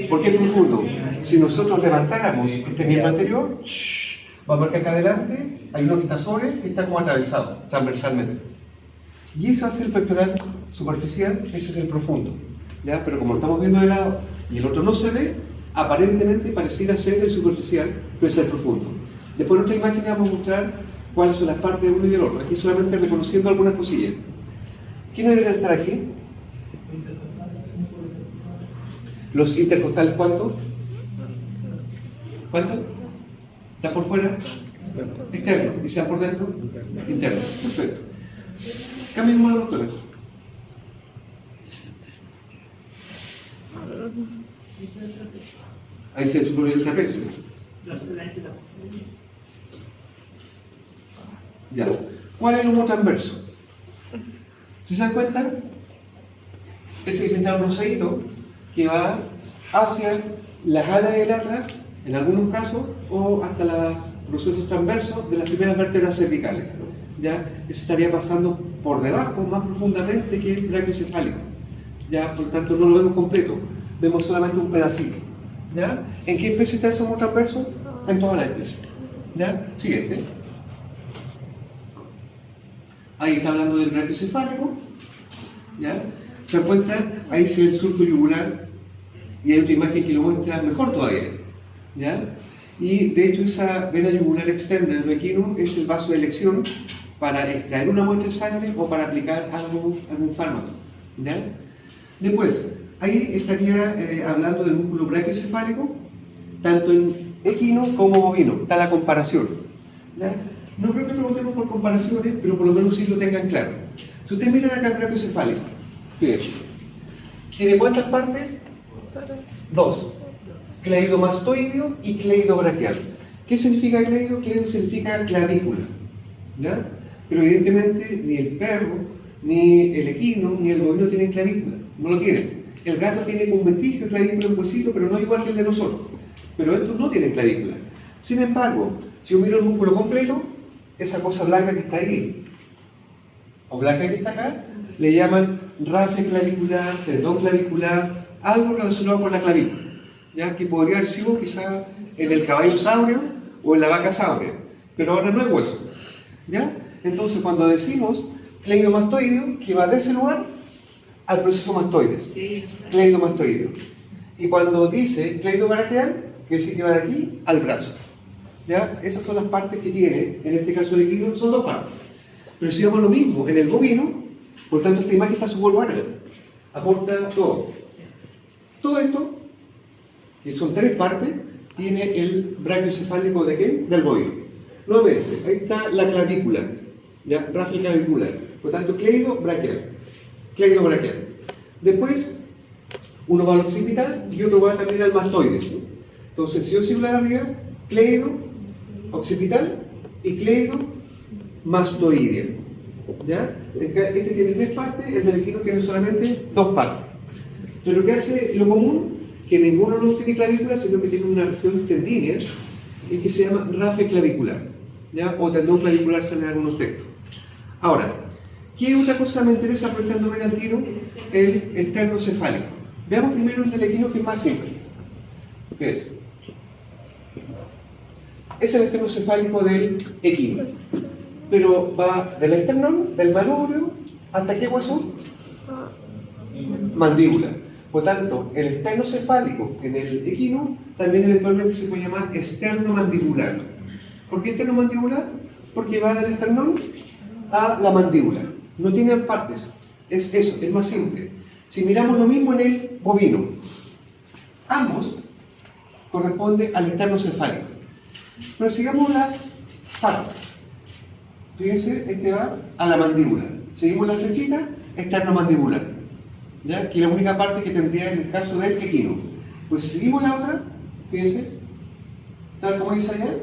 ¿Por qué es profundo? Si nosotros levantáramos este miembro anterior, va a ver que acá adelante hay uno que está sobre, que está como atravesado, transversalmente. Y ese va a ser el pectoral superficial, ese es el profundo. ¿Ya? Pero como lo estamos viendo de lado y el otro no se ve, aparentemente pareciera ser el superficial, pero es el profundo. Después en otra imagen vamos a mostrar cuáles son las partes de uno y del otro. Aquí solamente reconociendo algunas cosillas. ¿Quiénes deberían estar aquí? ¿Los intercostales cuánto? ¿Cuánto? ¿Está por fuera? Externo. ¿Y sea por dentro? Interno. Perfecto. Cambiemos a doctores. Ahí se supone el trapecio. Ya. ¿Cuál es el humo transverso? Si se dan cuenta, es el cristal rosadito que va hacia las alas del atlas, en algunos casos, o hasta los procesos transversos de las primeras vértebras cervicales. ¿Ya? Eso estaría pasando por debajo, más profundamente que el brachiocefálico. ¿Ya? Por lo tanto, no lo vemos completo, vemos solamente un pedacito. ¿Ya? ¿En qué especie está ese humo transverso? En toda la especie. ¿Ya? Siguiente. Ahí está hablando del brachiocefálico. ¿Ya? ¿Se dan cuenta? Ahí se ve el surco yugular y hay otra imagen que lo muestra mejor todavía. ¿Ya? Y de hecho esa vena yugular externa en el equino es el vaso de elección para extraer una muestra de sangre o para aplicar algún fármaco. ¿Ya? Después, ahí estaría hablando del músculo brachiocefálico, tanto en equino como bovino. Está la comparación. ¿Ya? No creo que preguntemos por comparaciones, pero por lo menos sí lo tengan claro. Si ustedes miran acá el brachiocefálico, fíjense, ¿tiene cuántas partes? Dos. Cleidomastoideo y cleidobraquial. ¿Qué significa cleido? Cleido significa clavícula. ¿Ya? Pero evidentemente ni el perro, ni el equino, ni el bovino tienen clavícula. No lo tienen. El gato tiene un vestigio de clavícula, un huesito, pero no igual que el de nosotros. Pero estos no tienen clavícula. Sin embargo, si yo miro el músculo completo, esa cosa blanca que está ahí, o blanca que está acá, le llaman rafe clavicular, tendón clavicular, algo relacionado con la clavícula. ¿Ya? Que podría haber sido quizá en el caballo sáureo o en la vaca sáurea, pero ahora no es hueso. ¿Ya? Entonces, cuando decimos cleidomastoideo, que va de ese lugar al proceso mastoides, cleidomastoideo. Y cuando dice cleidobraquial, quiere decir que va de aquí al brazo. ¿Ya? Esas son las partes que tiene, en este caso el equino, son dos partes. Pero si vemos lo mismo en el bovino, por tanto esta imagen está suburbana, aporta todo. Todo esto, que son tres partes, tiene el brachiocefálico de qué? Del bovino. Nuevamente, ahí está la clavícula, ¿ya? Rafe clavicular. Por tanto, cleidobraquial. Cleidobraquial. Después, uno va al occipital y otro va también al mastoides, ¿no? Entonces, si yo sigo la de arriba, cleido, occipital y cleido, mastoidea. ¿Ya? Este tiene tres partes, el del equino tiene solamente dos partes. Pero ¿qué hace lo común? Que ninguno no tiene clavícula, sino que tiene una región tendínea y que se llama rafe clavicular, ¿ya? O tendón clavicular, salen algunos textos. Ahora, ¿qué otra cosa me interesa aprovechando ver al tiro? El esternocefálico. Veamos primero el del equino, que es más simple. ¿Qué es? Es el esternocefálico del equino. Pero va del esternón, del manubrio, ¿hasta qué hueso? Mandíbula. Por tanto, el esternocefálico en el equino también eventualmente se puede llamar esternomandibular. ¿Por qué esternomandibular? Porque va del esternón a la mandíbula. No tiene partes. Es eso, es más simple. Si miramos lo mismo en el bovino, ambos corresponden al esternocefálico. Pero sigamos las partes. Fíjense, este va a la mandíbula. Seguimos la flechita, externomandibular. ¿Ya? Que es la única parte que tendría en el caso del equino. Pues si seguimos la otra, fíjense, tal como dice allá,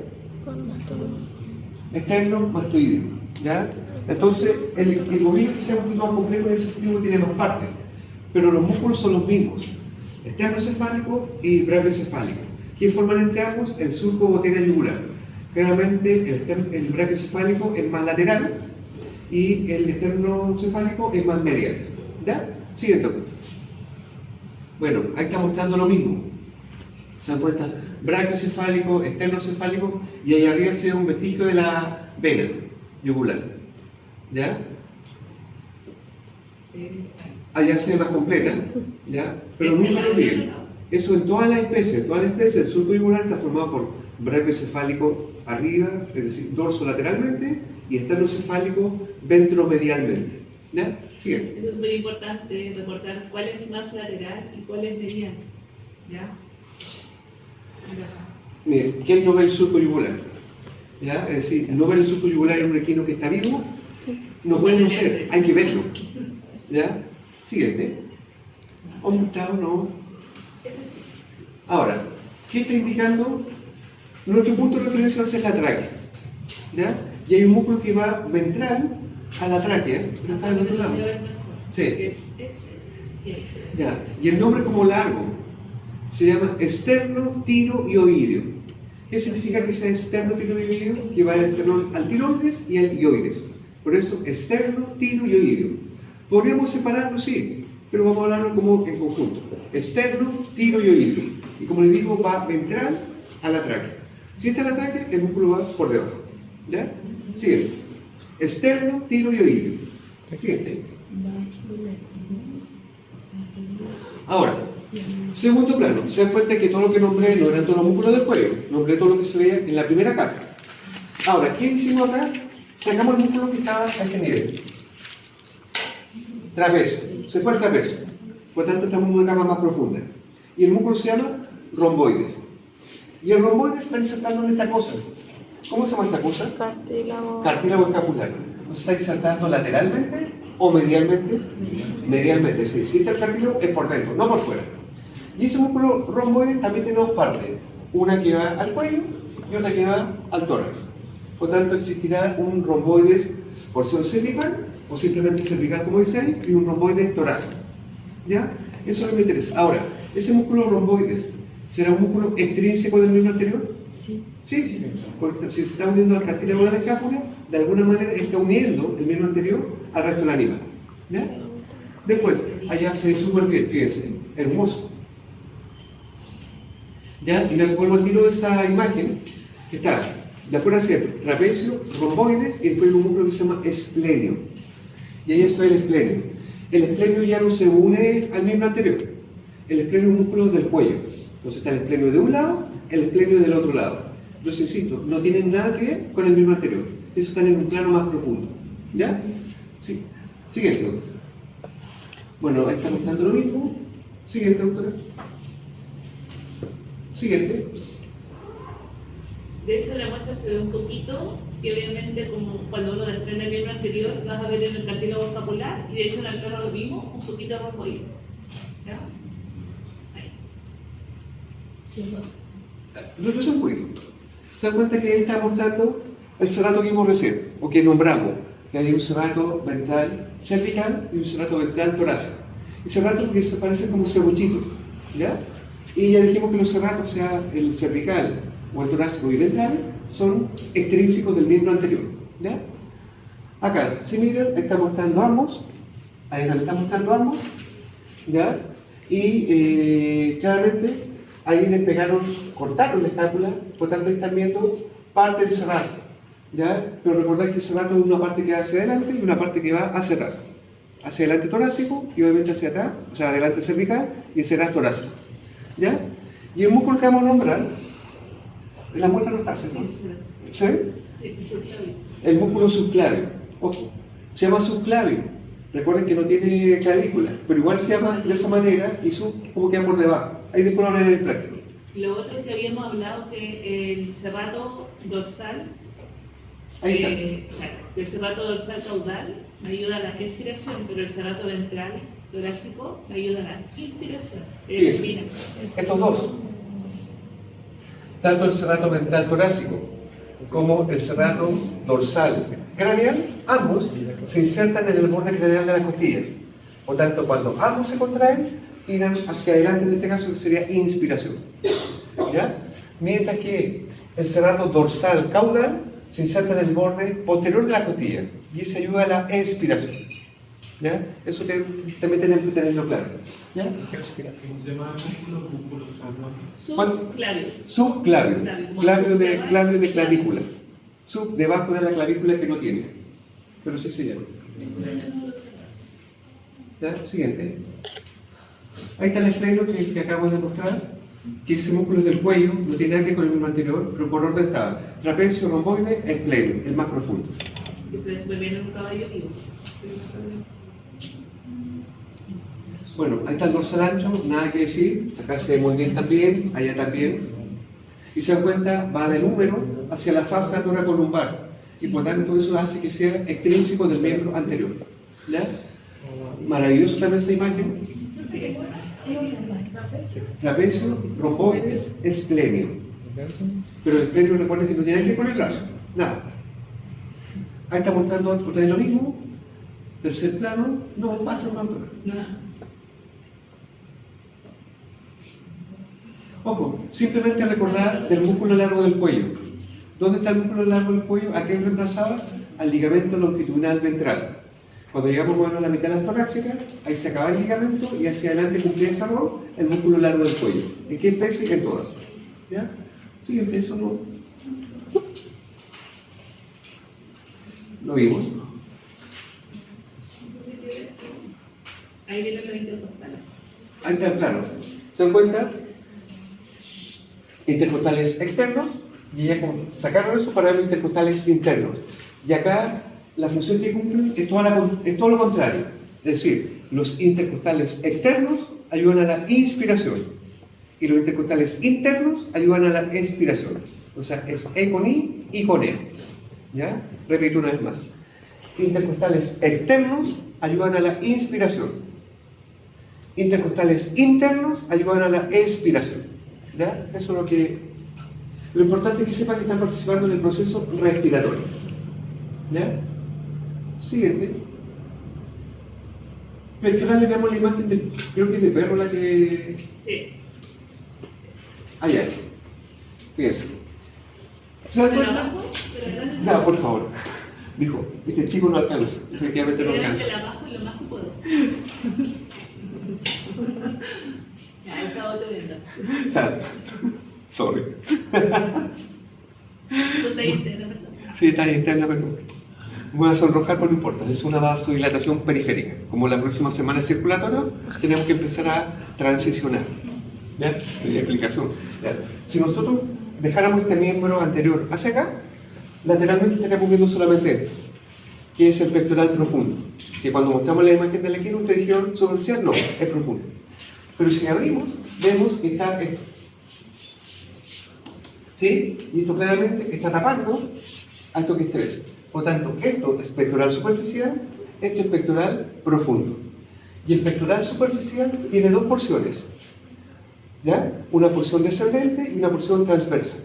externomastoideo. ¿Ya? Entonces, el bovino que sea un poquito más complejo en ese sentido tiene más partes, pero los músculos son los mismos: esternocefálico y brachiocefálico. ¿Qué forman entre ambos? El surco botella yugular. Claramente el brachiocefálico es más lateral y el esternocefálico es más medial. ¿Ya? Siguiente. Bueno, ahí está mostrando lo mismo. Se dan cuenta, brachiocefálico, esternocefálico, y ahí arriba se ve un vestigio de la vena yugular. ¿Ya? Allá se ve más completa, ¿ya? Pero nunca lo olviden. Eso en todas las especies. En todas las especies, el surco yugular está formado por brachiocefálico arriba, es decir, dorso lateralmente, y esternocefálico ventromedialmente. ¿Ya? Sigue. Es súper importante recordar cuál es más lateral y cuál es medial. ¿Ya? Miren, ¿quién no ve el surco yugular? ¿Ya? Es decir, no ver el surco yugular en un equino que está vivo no puede no ser, hay que verlo. ¿Ya? Siguiente. Octavo, no. Ahora, ¿qué está indicando? Nuestro punto de referencia va a ser la tráquea. ¿Ya? Y hay un músculo que va ventral a la tráquea, pero está en el otro lado. Sí. Es ese y ese. Ya. Y el nombre como largo se llama esternotiroioideo. ¿Qué significa que sea esternotiroioideo? Que va del esternón al tiroides y al ioides. Por eso, esternotiroioideo. Podríamos separarlo, sí, pero vamos a hablarlo como en conjunto. Esternotiroioideo. Y como les digo, va ventral a la tráquea. Si esta es la tráquea, el músculo va por debajo. ¿Ya? Siguiente. Esternotiroioideo. Siguiente. Ahora, segundo plano, se dan cuenta que todo lo que nombré no eran todos los músculos del cuello, nombré todo lo que se veía en la primera caja. Ahora, ¿qué hicimos acá? Sacamos el músculo que estaba a este nivel. Trapecio, se fue el trapecio, por lo tanto estamos en una cama más profunda. Y el músculo se llama romboides. Y el romboides está insertando en esta cosa. ¿Cómo se llama esta cosa? Cartílago. Cartílago escapular. ¿Se está insertando lateralmente o medialmente? Medialmente, sí. Si está el cartílago es por dentro, no por fuera. Y ese músculo romboide también tiene dos partes. Una que va al cuello y otra que va al tórax. Por tanto, existirá un romboides porción cervical o simplemente cervical como dice ahí y un romboide torácico. ¿Ya? Eso es lo que me interesa. Ahora, ¿ese músculo romboides será un músculo extrínseco del miembro anterior? Sí. Sí, porque si se está uniendo al cartílago de la escápula, de alguna manera está uniendo el miembro anterior al resto del animal. ¿Ya? Después, allá se ve súper bien, fíjense, hermoso. ¿Ya? Y me vuelvo al tiro de esa imagen, que está de afuera hacia adentro, trapecio, romboides y después un músculo que se llama esplenio. Y ahí está el esplenio. El esplenio ya no se une al miembro anterior. El esplenio es un músculo del cuello. Entonces está el esplenio de un lado, el esplenio del otro lado. Los insisto, no tienen nada que ver con el miembro anterior. Eso está en un plano más profundo. ¿Ya? Sí. Siguiente, doctor. Bueno, ahí está mostrando lo mismo. Siguiente, doctora. Siguiente. De hecho, en la muestra se ve un poquito, que obviamente como cuando uno desprende el miembro anterior, vas a ver en el cartílago escapular, y de hecho en el perro lo vimos, un poquito romboide. ¿Ya? Ahí. Retrocede un poquito. Se dan cuenta que ahí está mostrando el serrato que vimos recién, o que nombramos, que hay un serrato ventral cervical y un serrato ventral torácico. Y serratos que se parecen como cebollitos, ¿ya? Y ya dijimos que los serratos, sea el cervical o el torácico y ventral, son extrínsecos del miembro anterior, ¿ya? Acá, si miran, ahí está mostrando ambos, ahí está mostrando ambos, ¿ya? Y claramente ahí despegaron, cortaron la escápula, por tanto ahí están viendo parte del serrato, ¿ya? Pero recordad que el serrato es una parte que va hacia adelante y una parte que va hacia atrás. Hacia adelante torácico y obviamente hacia atrás, o sea, adelante cervical y hacia atrás torácico, ¿ya? Y el músculo que vamos a nombrar, en la muestra no está, ¿sí? ¿Se ve? Sí, subclavio. El músculo subclavio, ojo, se llama subclavio. Recuerden que no tiene clavícula, pero igual se llama de esa manera y sub como queda por debajo. Ahí después lo verán en el práctico. Lo otro es que habíamos hablado que el serrato dorsal, Ahí está. claro, el serrato dorsal caudal me ayuda a la expiración, pero el serrato ventral torácico me ayuda a la inspiración. Fíjense, estos dos, tanto el serrato ventral torácico como el serrato dorsal craneal, ambos se insertan en el borde craneal de las costillas. Por tanto, cuando ambos se contraen, tiran hacia adelante, en este caso que sería inspiración. ¿Ya? Mientras que el serrato dorsal caudal se inserta en el borde posterior de la costilla y eso ayuda a la expiración. ¿Ya? Eso también tenemos que tenerlo claro. ¿Ya? ¿Cómo se llama el músculo? Subclavio. Subclavio, clavio de Clavio. clavícula. Sub, debajo de la clavícula que no tiene. Pero sí se llama. ¿Ya? Siguiente. Ahí está el esplenio que acabo de mostrar, que ese músculo del cuello no tiene nada que ver con el mismo anterior, pero por orden estaba. Trapecio, romboide, esplenio, el más profundo. Que se ve súper bien en un caballo vivo. Bueno, ahí está el dorsal ancho, nada que decir. Acá se ve muy bien también, allá también. Y se dan cuenta, va del húmero hacia la fase toracolumbar. Y por tanto eso hace que sea extrínseco del miembro anterior. ¿Ya? Maravilloso también esa imagen. Trapecio, romboides, esplenio. Pero el esplenio, recuerden que no tiene que ver con el brazo. Nada. Ahí está mostrando otra vez lo mismo. Tercer plano, no pasa una altura. Nada. Ojo, simplemente recordar del músculo largo del cuello. ¿Dónde está el músculo largo del cuello? ¿A qué reemplazaba? Al ligamento longitudinal ventral. Cuando llegamos bueno, a la mitad de la torácica, ahí se acaba el ligamento y hacia adelante cumplía ese rol el músculo largo del cuello. ¿En qué especie? En todas. ¿Ya? Siguiente, eso no. Lo vimos. Ahí viene la intercostal. Ahí está claro. ¿Se dan cuenta? Intercostales externos, y ya sacaron eso para ver los intercostales internos. Y acá la función que cumplen es todo lo contrario. Es decir, los intercostales externos ayudan a la inspiración y los intercostales internos ayudan a la expiración. O sea, es E con I y con E. ¿Ya? Repito una vez más. Intercostales externos ayudan a la inspiración. Intercostales internos ayudan a la expiración. ¿Ya? Eso es lo que... Lo importante es que sepan que están participando en el proceso respiratorio. ¿Ya? Siguiente. Pectoral, le veamos la imagen del... Creo que es de perro la que... Sí. Allá. Fíjense. ¿Se dan Pero cuenta? abajo, pero atrás. Ya, por favor. Dijo, este chico no alcanza. Efectivamente no alcanza. Pero abajo lo más que puedo. Ya, esa otra venda. Claro. Sorry. Tú te diste la persona. Sí, está interna, pero voy a sonrojar, pero no importa. Es una vasodilatación periférica. Como la próxima semana es circulatorio, tenemos que empezar a transicionar. ¿Ya? La explicación. ¿Ya? Si nosotros dejáramos este miembro anterior hacia acá, lateralmente estaríamos viendo solamente esto, que es el pectoral profundo. Que cuando mostramos la imagen del equino, ustedes dijeron superficial, no, es profundo. Pero si abrimos, vemos que está esto. ¿Sí? Y esto claramente está tapando a esto que es 3. Por lo tanto, esto es pectoral superficial, esto es pectoral profundo. Y el pectoral superficial tiene dos porciones. ¿Ya? Una porción descendente y una porción transversa.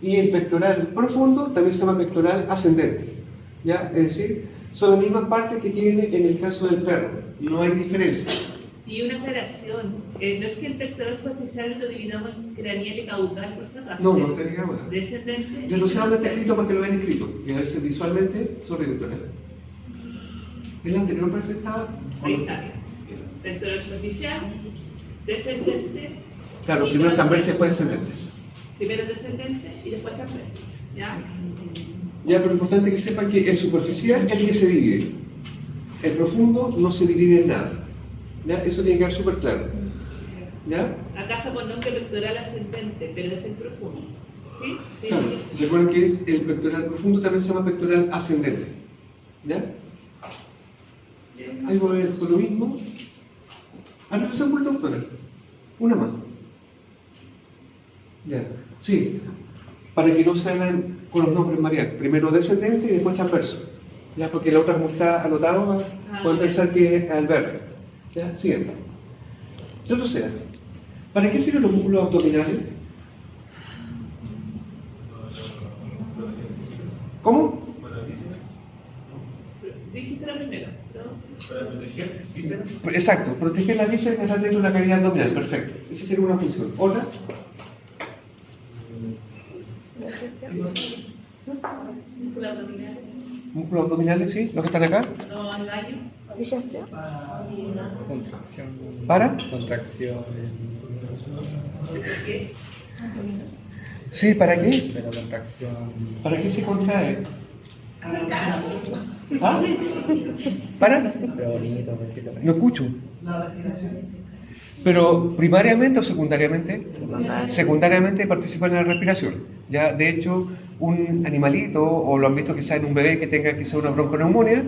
Y el pectoral profundo también se llama pectoral ascendente. ¿Ya? Es decir, son las mismas partes que tiene en el caso del perro. No hay diferencia. Y una aclaración, no es que el pectoral superficial lo dividamos en cranial y caudal, por si acaso. No, no se diga nada. Descendente. Yo no sé dónde está escrito para que lo vean escrito. Y a veces visualmente, sobre doctoral. El anterior parece que estaba... Ahí está. Pectoral superficial, descendente. Claro, y primero transversa y transversa. después descendente. Primero descendente y después transversa. ¿Ya? Ya, pero es importante que sepan que el superficial es el que se divide. El profundo no se divide en nada. ¿Ya? Eso tiene que quedar súper claro. ¿Ya? Acá está por nombre pectoral ascendente, pero es el profundo. ¿Sí? Claro. Recuerden que el pectoral profundo también se llama pectoral ascendente. ¿Ya? Ahí voy a ver por lo mismo. Atención por doctora. Una más. Ya. Sí. Para que no se hagan con los nombres marianos. Primero descendente y después transverso. ¿Ya? Porque la otra, como está anotado, pueden pensar que es albergue. ¿Ya? Siguiente. Entonces, sea, ¿para qué sirven los músculos abdominales? ¿Cómo? Dijiste la primera, ¿no? Para proteger bíceps. Exacto, proteger las vísceras que están dentro de la cavidad abdominal. Perfecto. Esa sería una función. ¿Otra? Músculo abdominal. Músculos abdominales, sí, los que están acá. No engaño. Digestión. Contracción. ¿Para? Contracción. ¿Qué es? Sí, ¿para qué? Pero contracción. ¿Para qué se contrae? Acercarnos. ¿Ah? ¿Para? Pero bonito, bonito. No escucho. Pero primariamente o secundariamente, secundariamente participan en la respiración. Ya, de hecho, un animalito, o lo han visto quizá en un bebé que tenga quizá una bronconeumonía,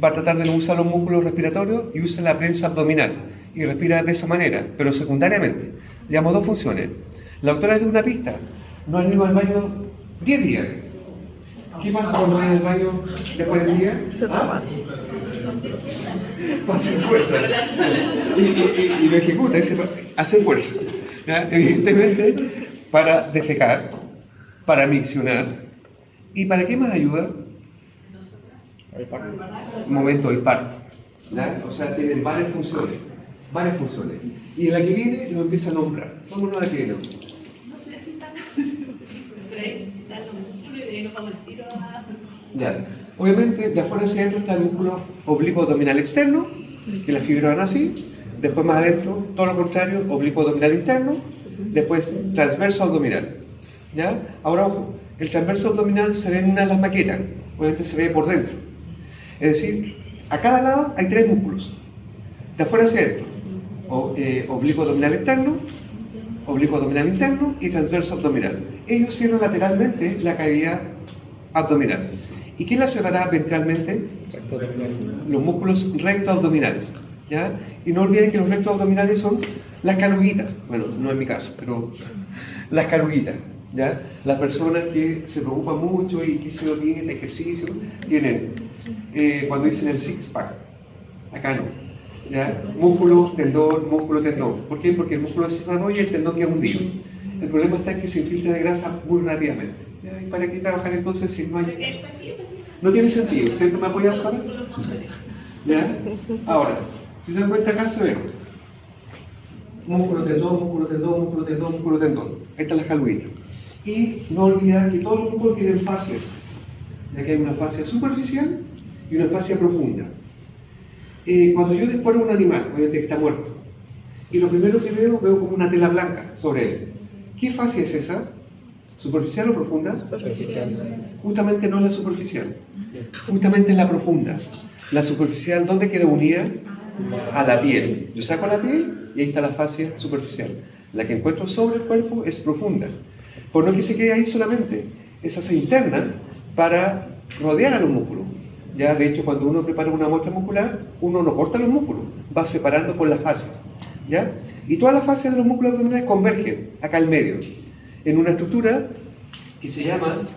va a tratar de no usar los músculos respiratorios y usa la prensa abdominal y respira de esa manera, pero secundariamente. Llevamos dos funciones. La doctora dio una pista. No han ido al baño 10 días. ¿Qué pasa cuando van al baño después del día? Se tapa. Hacer fuerza. Y lo ejecuta, hace fuerza. ¿Ya? Evidentemente, para defecar, para miccionar. ¿Y para qué más ayuda? El parto. Momento del parto. ¿Ya? O sea, tienen varias funciones. Varias funciones. Y en la que viene lo empieza a nombrar. Vámonos a la que viene. No sé si están. Pero ahí están los músculos y de ahí nos vamos al tiro a. Ya. Obviamente, de afuera hacia adentro está el músculo oblicuo abdominal externo, que las fibras van así. Después, más adentro, todo lo contrario, oblicuo abdominal interno. Después, transverso abdominal. ¿Ya? Ahora, ojo, el transverso abdominal se ve en una de las maquetas. Obviamente se ve por dentro. Es decir, a cada lado hay 3 músculos. De afuera hacia adentro. oblicuo abdominal externo, oblicuo abdominal interno y transverso abdominal. Ellos cierran lateralmente la cavidad abdominal. ¿Y qué la cerrará ventralmente? Recto abdominal. Los músculos rectoabdominales, ¿ya? Y no olviden que los rectoabdominales son las caluguitas. Bueno, no en mi caso, pero las caluguitas, ¿ya? Las personas que se preocupan mucho y que se tienen de ejercicio, tienen, cuando dicen el six-pack, acá no, ¿ya? Músculo, tendón, músculo, tendón. ¿Por qué? Porque el músculo se desarrolla y el tendón queda hundido. El problema está en que se infiltra de grasa muy rápidamente. ¿Ya? ¿Y para qué trabajar entonces si no hay...? No tiene sentido, ¿cierto? ¿Me apoyan para? ¿Ya? Ahora, si se dan cuenta acá se ve músculo, tendón, músculo, tendón, músculo, tendón, músculo, tendón. Ahí están las caluguitas. Y no olvidar que todos los músculos tienen fascias. Ya que hay una fascia superficial y una fascia profunda. Cuando yo descuero un animal, obviamente que está muerto, y lo primero que veo como una tela blanca sobre él. ¿Qué fascia es esa? ¿Superficial o profunda? Superficial. Justamente no es la superficial, justamente es la profunda. La superficial, ¿dónde queda unida? A la piel. Yo saco la piel y ahí está la fascia superficial. La que encuentro sobre el cuerpo es profunda. Por no que se quede ahí solamente, esa se interna para rodear a los músculos. Ya, de hecho, cuando uno prepara una muestra muscular, uno no corta los músculos, va separando por las fascias. ¿Ya? Y todas las fascias de los músculos abdominales convergen acá al medio, en una estructura que se llama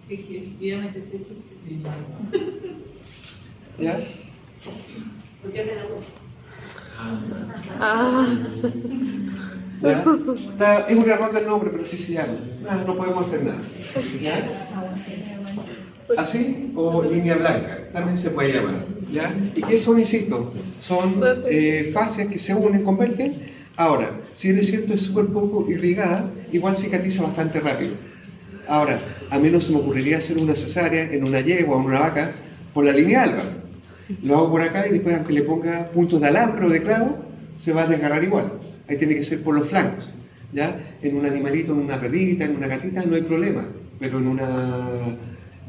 Dígame ese texto. ¿ya? ¿Por qué hace la voz? ¿Ya? Es un error del nombre, pero así se llama. No podemos hacer nada. ¿Ya? Así o línea blanca, también se puede llamar. ¿Ya? ¿Y qué son, insisto? Son fascias que se unen, convergen. Ahora, si es cierto es súper poco irrigada, igual cicatriza bastante rápido. Ahora, a mí no se me ocurriría hacer una cesárea en una yegua o en una vaca por la línea alba. Lo hago por acá y después, aunque le ponga puntos de alambre o de clavo, se va a desgarrar igual. Ahí tiene que ser por los flancos. ¿Ya? En un animalito, en una perrita, en una gatita, no hay problema. Pero en una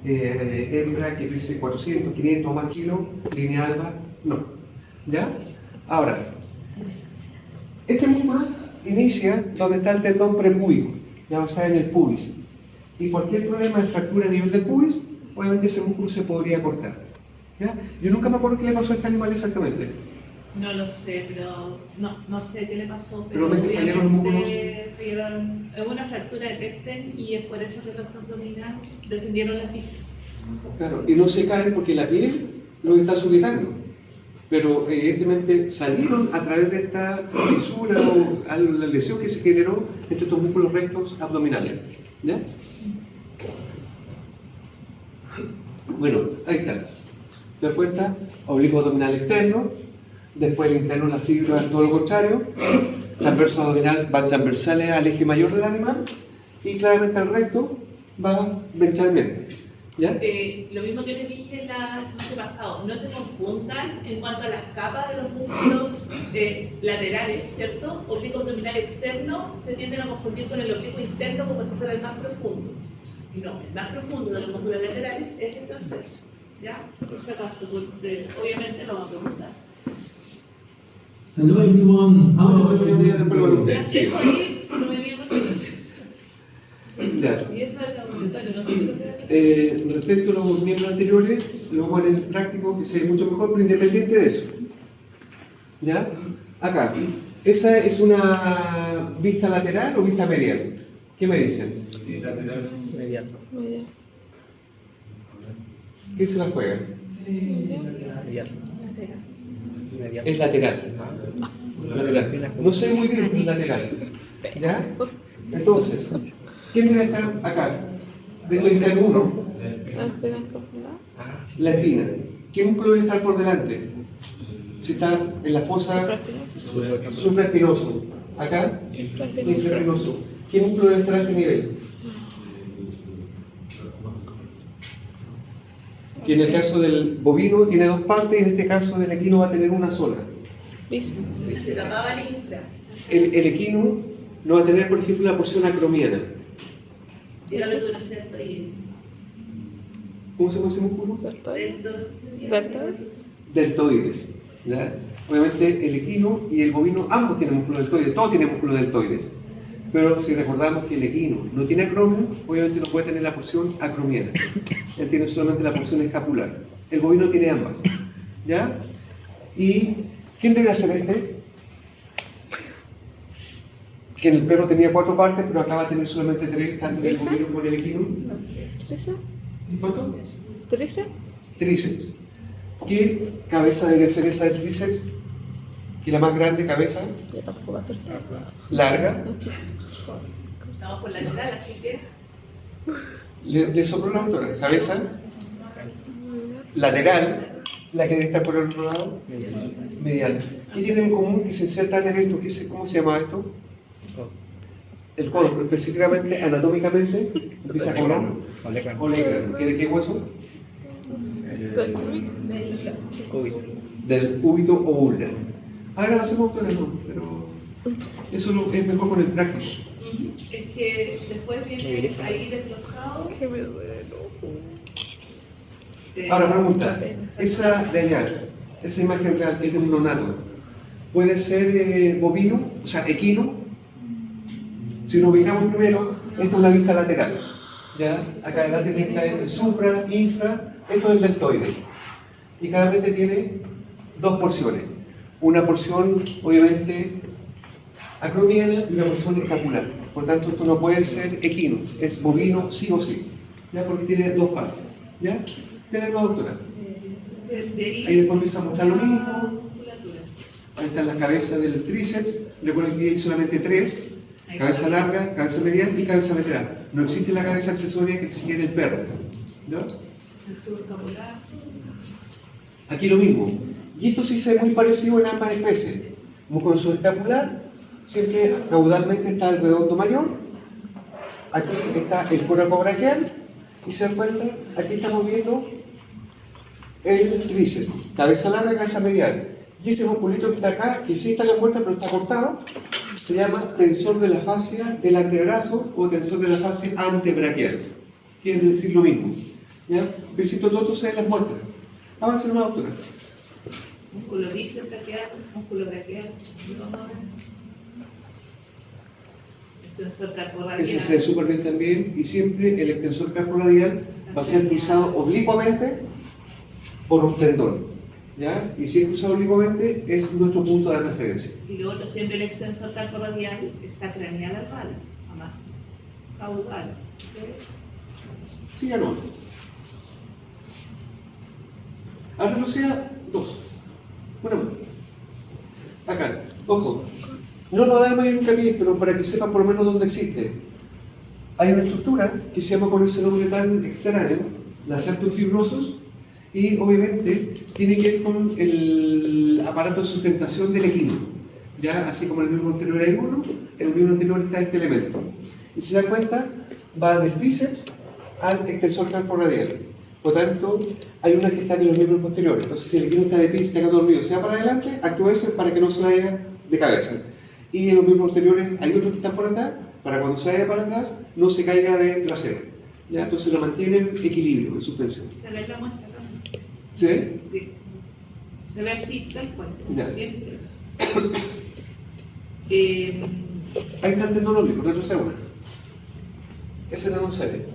hembra que pese 400, 500 o más kilos, línea alba, no. ¿Ya? Ahora, este músculo inicia donde está el tendón prepúbico, ya va a estar en el pubis. Y cualquier problema de fractura a nivel del pubis, obviamente ese músculo se podría cortar. ¿Ya? Yo nunca me acuerdo qué le pasó a este animal exactamente. No lo sé, pero no sé qué le pasó. Pero obviamente fallaron los músculos. Hubo una fractura de Pecten y es por eso que el recto abdominal descendieron las vísceras. Claro, y no se cae porque la piel lo está sujetando. Pero evidentemente salieron a través de esta fisura o la lesión que se generó entre estos músculos rectos abdominales. ¿Ya? Bueno, ahí está. ¿Se da cuenta? Oblicuo abdominal externo, después el interno, la fibra, todo lo contrario. Transverso abdominal van transversales al eje mayor del animal y claramente el recto va ventralmente. ¿Ya? Lo mismo que les dije la semana pasada, no se confundan en cuanto a las capas de los músculos laterales, ¿cierto? Oblicuo abdominal externo se tienden a confundir con el oblicuo interno como si fuera el más profundo. Y no, el más profundo de los músculos laterales es el transverso. ¿Ya? Por si acaso, obviamente lo vamos a preguntar. Hello everyone, how are you? Después lo pregunté. Sí. Eso ahí no me viene mucho. Ya. Y eso es el comentario, ¿no? Respecto a los miembros anteriores, luego en el práctico que se ve mucho mejor, pero independiente de eso. ¿Ya? Acá. ¿Esa es una vista lateral o vista medial? ¿Qué me dicen? Lateral. Medial. Muy bien. ¿Qué se la juega? Medial. Medial. Es lateral. Lateral. No sé muy bien, pero es lateral. ¿Ya? Entonces, ¿quién debe estar acá? De hecho, está en uno. La espina profunda. La espina. ¿Qué músculo debe estar por delante? Si está en la fosa supraespinoso. Acá, infraespinoso. ¿Qué músculo debe estar a este nivel? Que en el caso del bovino tiene dos partes y en este caso del equino va a tener una sola. Bíceps. Y se tapaba el infra. El equino no va a tener, por ejemplo, la porción acromiana. Dígale tú, ¿no es cierto? Y ¿Cómo se llama ese músculo? Deltoide. esto. Deltoide. deltoides. ¿Ya? Obviamente el equino y el bovino ambos tienen músculos deltoides, todos tienen músculos deltoides. Pero si recordamos que el equino no tiene acromio, obviamente no puede tener la porción acromiana. Él tiene solamente la porción escapular. El bovino tiene ambas. ¿Ya? ¿Y quién debe hacer este? Que en el perro tenía 4 partes, pero acaba de tener solamente 3, tanto el bovino como el equino. ¿13? ¿Cuánto? ¿13? Tríceps. ¿Qué cabeza debe ser esa del tríceps? ¿Qué es la más grande cabeza? Ya tampoco va a ser. Larga. Estamos por la lateral, así que Le sopló la autora. Cabeza lateral, la que debe estar por el otro lado. Medial. ¿Qué tienen en común que se insertan en esto? ¿Cómo se llama esto? El codo, pero específicamente, anatómicamente, empieza con olecrano. ¿Qué de qué hueso? Cúbito. Del cúbito o ulna. Ahora hacemos autora, no, pero eso es mejor con el práctico. es que después viene ahí desglosado. Que me duele el ojo. Ahora pregunta, esa de allá, esa imagen real que es de un nonato, ¿puede ser bovino, o sea, equino? Si nos ubicamos primero, esto es la vista lateral. ¿Ya? Acá adelante tiene el supra, infra, esto es el deltoide. Y cada mente tiene 2 porciones. Una porción, obviamente, acromiana y una porción escapular. Por tanto, esto no puede ser equino, es bovino sí o sí. ¿Ya? Porque tiene 2 partes. ¿Ya? Tenemos, doctora. Ahí después empieza a mostrar lo mismo. Ahí están las cabezas del tríceps. Recuerden que hay solamente 3. Cabeza larga, cabeza medial y cabeza lateral. No existe la cabeza accesoria que existe en el perro. ¿No? Aquí lo mismo. Y esto sí se ve muy parecido en ambas especies. Músculo subescapular, siempre caudalmente está el redondo mayor. Aquí está el coraco braquial. Y se dan cuenta, aquí estamos viendo el tríceps. Cabeza larga, cabeza medial. Y ese musculito que está acá, que sí está en la muestra pero está cortado, se llama tensor de la fascia del antebrazo o tensor de la fascia antebraquial. Quiere decir lo mismo. ¿Ya? Visito todo ustedes las muestras. Avancen una doctora. Músculo bíceps braquial, músculo braquial. Extensor carporadial. Ese se ve súper bien también. Y siempre el extensor carporadial va a ser pulsado oblicuamente por un tendón. ¿Ya? Y si es cruzado oblicuamente, es nuestro punto de referencia. Y luego otro, siempre el extensor carporadial está craneal al palo, además caudal. Sí, ya no. Al retroceder, 2. Una más. Acá, ojo. No lo va a dar más en un camino, pero para que sepan por lo menos dónde existe. Hay una estructura que se llama con ese nombre tan extraño, las artofibrosos, y obviamente tiene que ver con el aparato de sustentación del equino. ¿Ya? Así como en el miembro anterior hay uno, en el miembro anterior está este elemento. Y si se dan cuenta, va del bíceps al extensor carporadial. Por tanto, hay una que está en los miembros posteriores. Entonces, si el equino está de pie y está dormido, se va para adelante, actúa eso para que no se vaya de cabeza. Y en los miembros posteriores hay otros que están por atrás, para cuando se vaya para atrás, no se caiga de trasero. ¿Ya? Entonces lo mantienen en equilibrio, en suspensión. Se ve la muestra también. ¿Se ve? Sí. Se ve así, tal cual. Ya. Bien, Ahí está el tendón oblicuo, retrocede. Ese no se ve.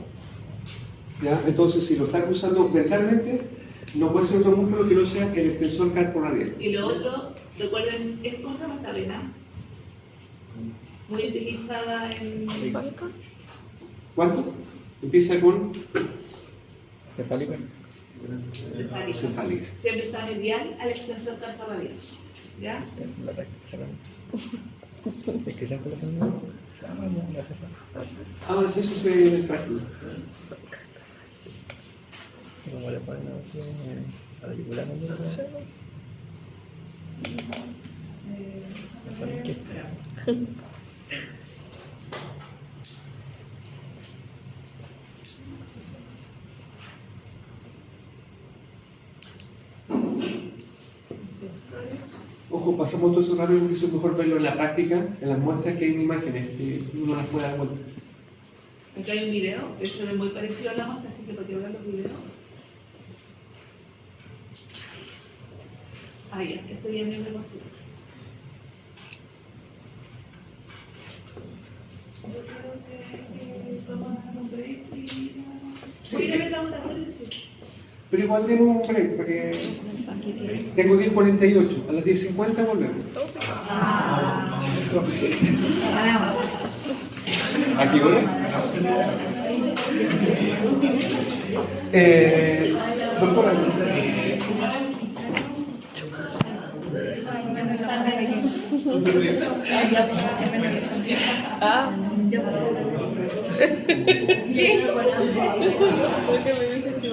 ¿Ya? Entonces, si lo está cruzando ventralmente, no puede ser otro músculo que no sea el extensor carporadial. y lo otro, recuerden, es contra esta vena, muy utilizada en ¿Cuánto? Empieza con Cefálico. cefálica. cefálica. Siempre está medial al extensor carporadial. ¿Ya? La práctica. Es que se han colocado la cefálica. Ah, sí, eso se ve en el práctico. Como le ponen así a la yugular, ¿no? No saben qué. Ojo, pasamos todo eso rápido porque eso es mejor verlo en la práctica, en las muestras que hay en imágenes, que uno las puede dar vuelta. Acá hay un video que se ve muy parecido a la muestra, así que para que vean los videos. Ah, ya, esto ya me lo construí. Yo creo que vamos a un break y... Voy a ir a ver la otra televisión. Pero igual demos un break, porque tengo 10:48. A las 10:50 volvemos. ¿A qué hora? Doctora. Ah. ¿Por qué me dices que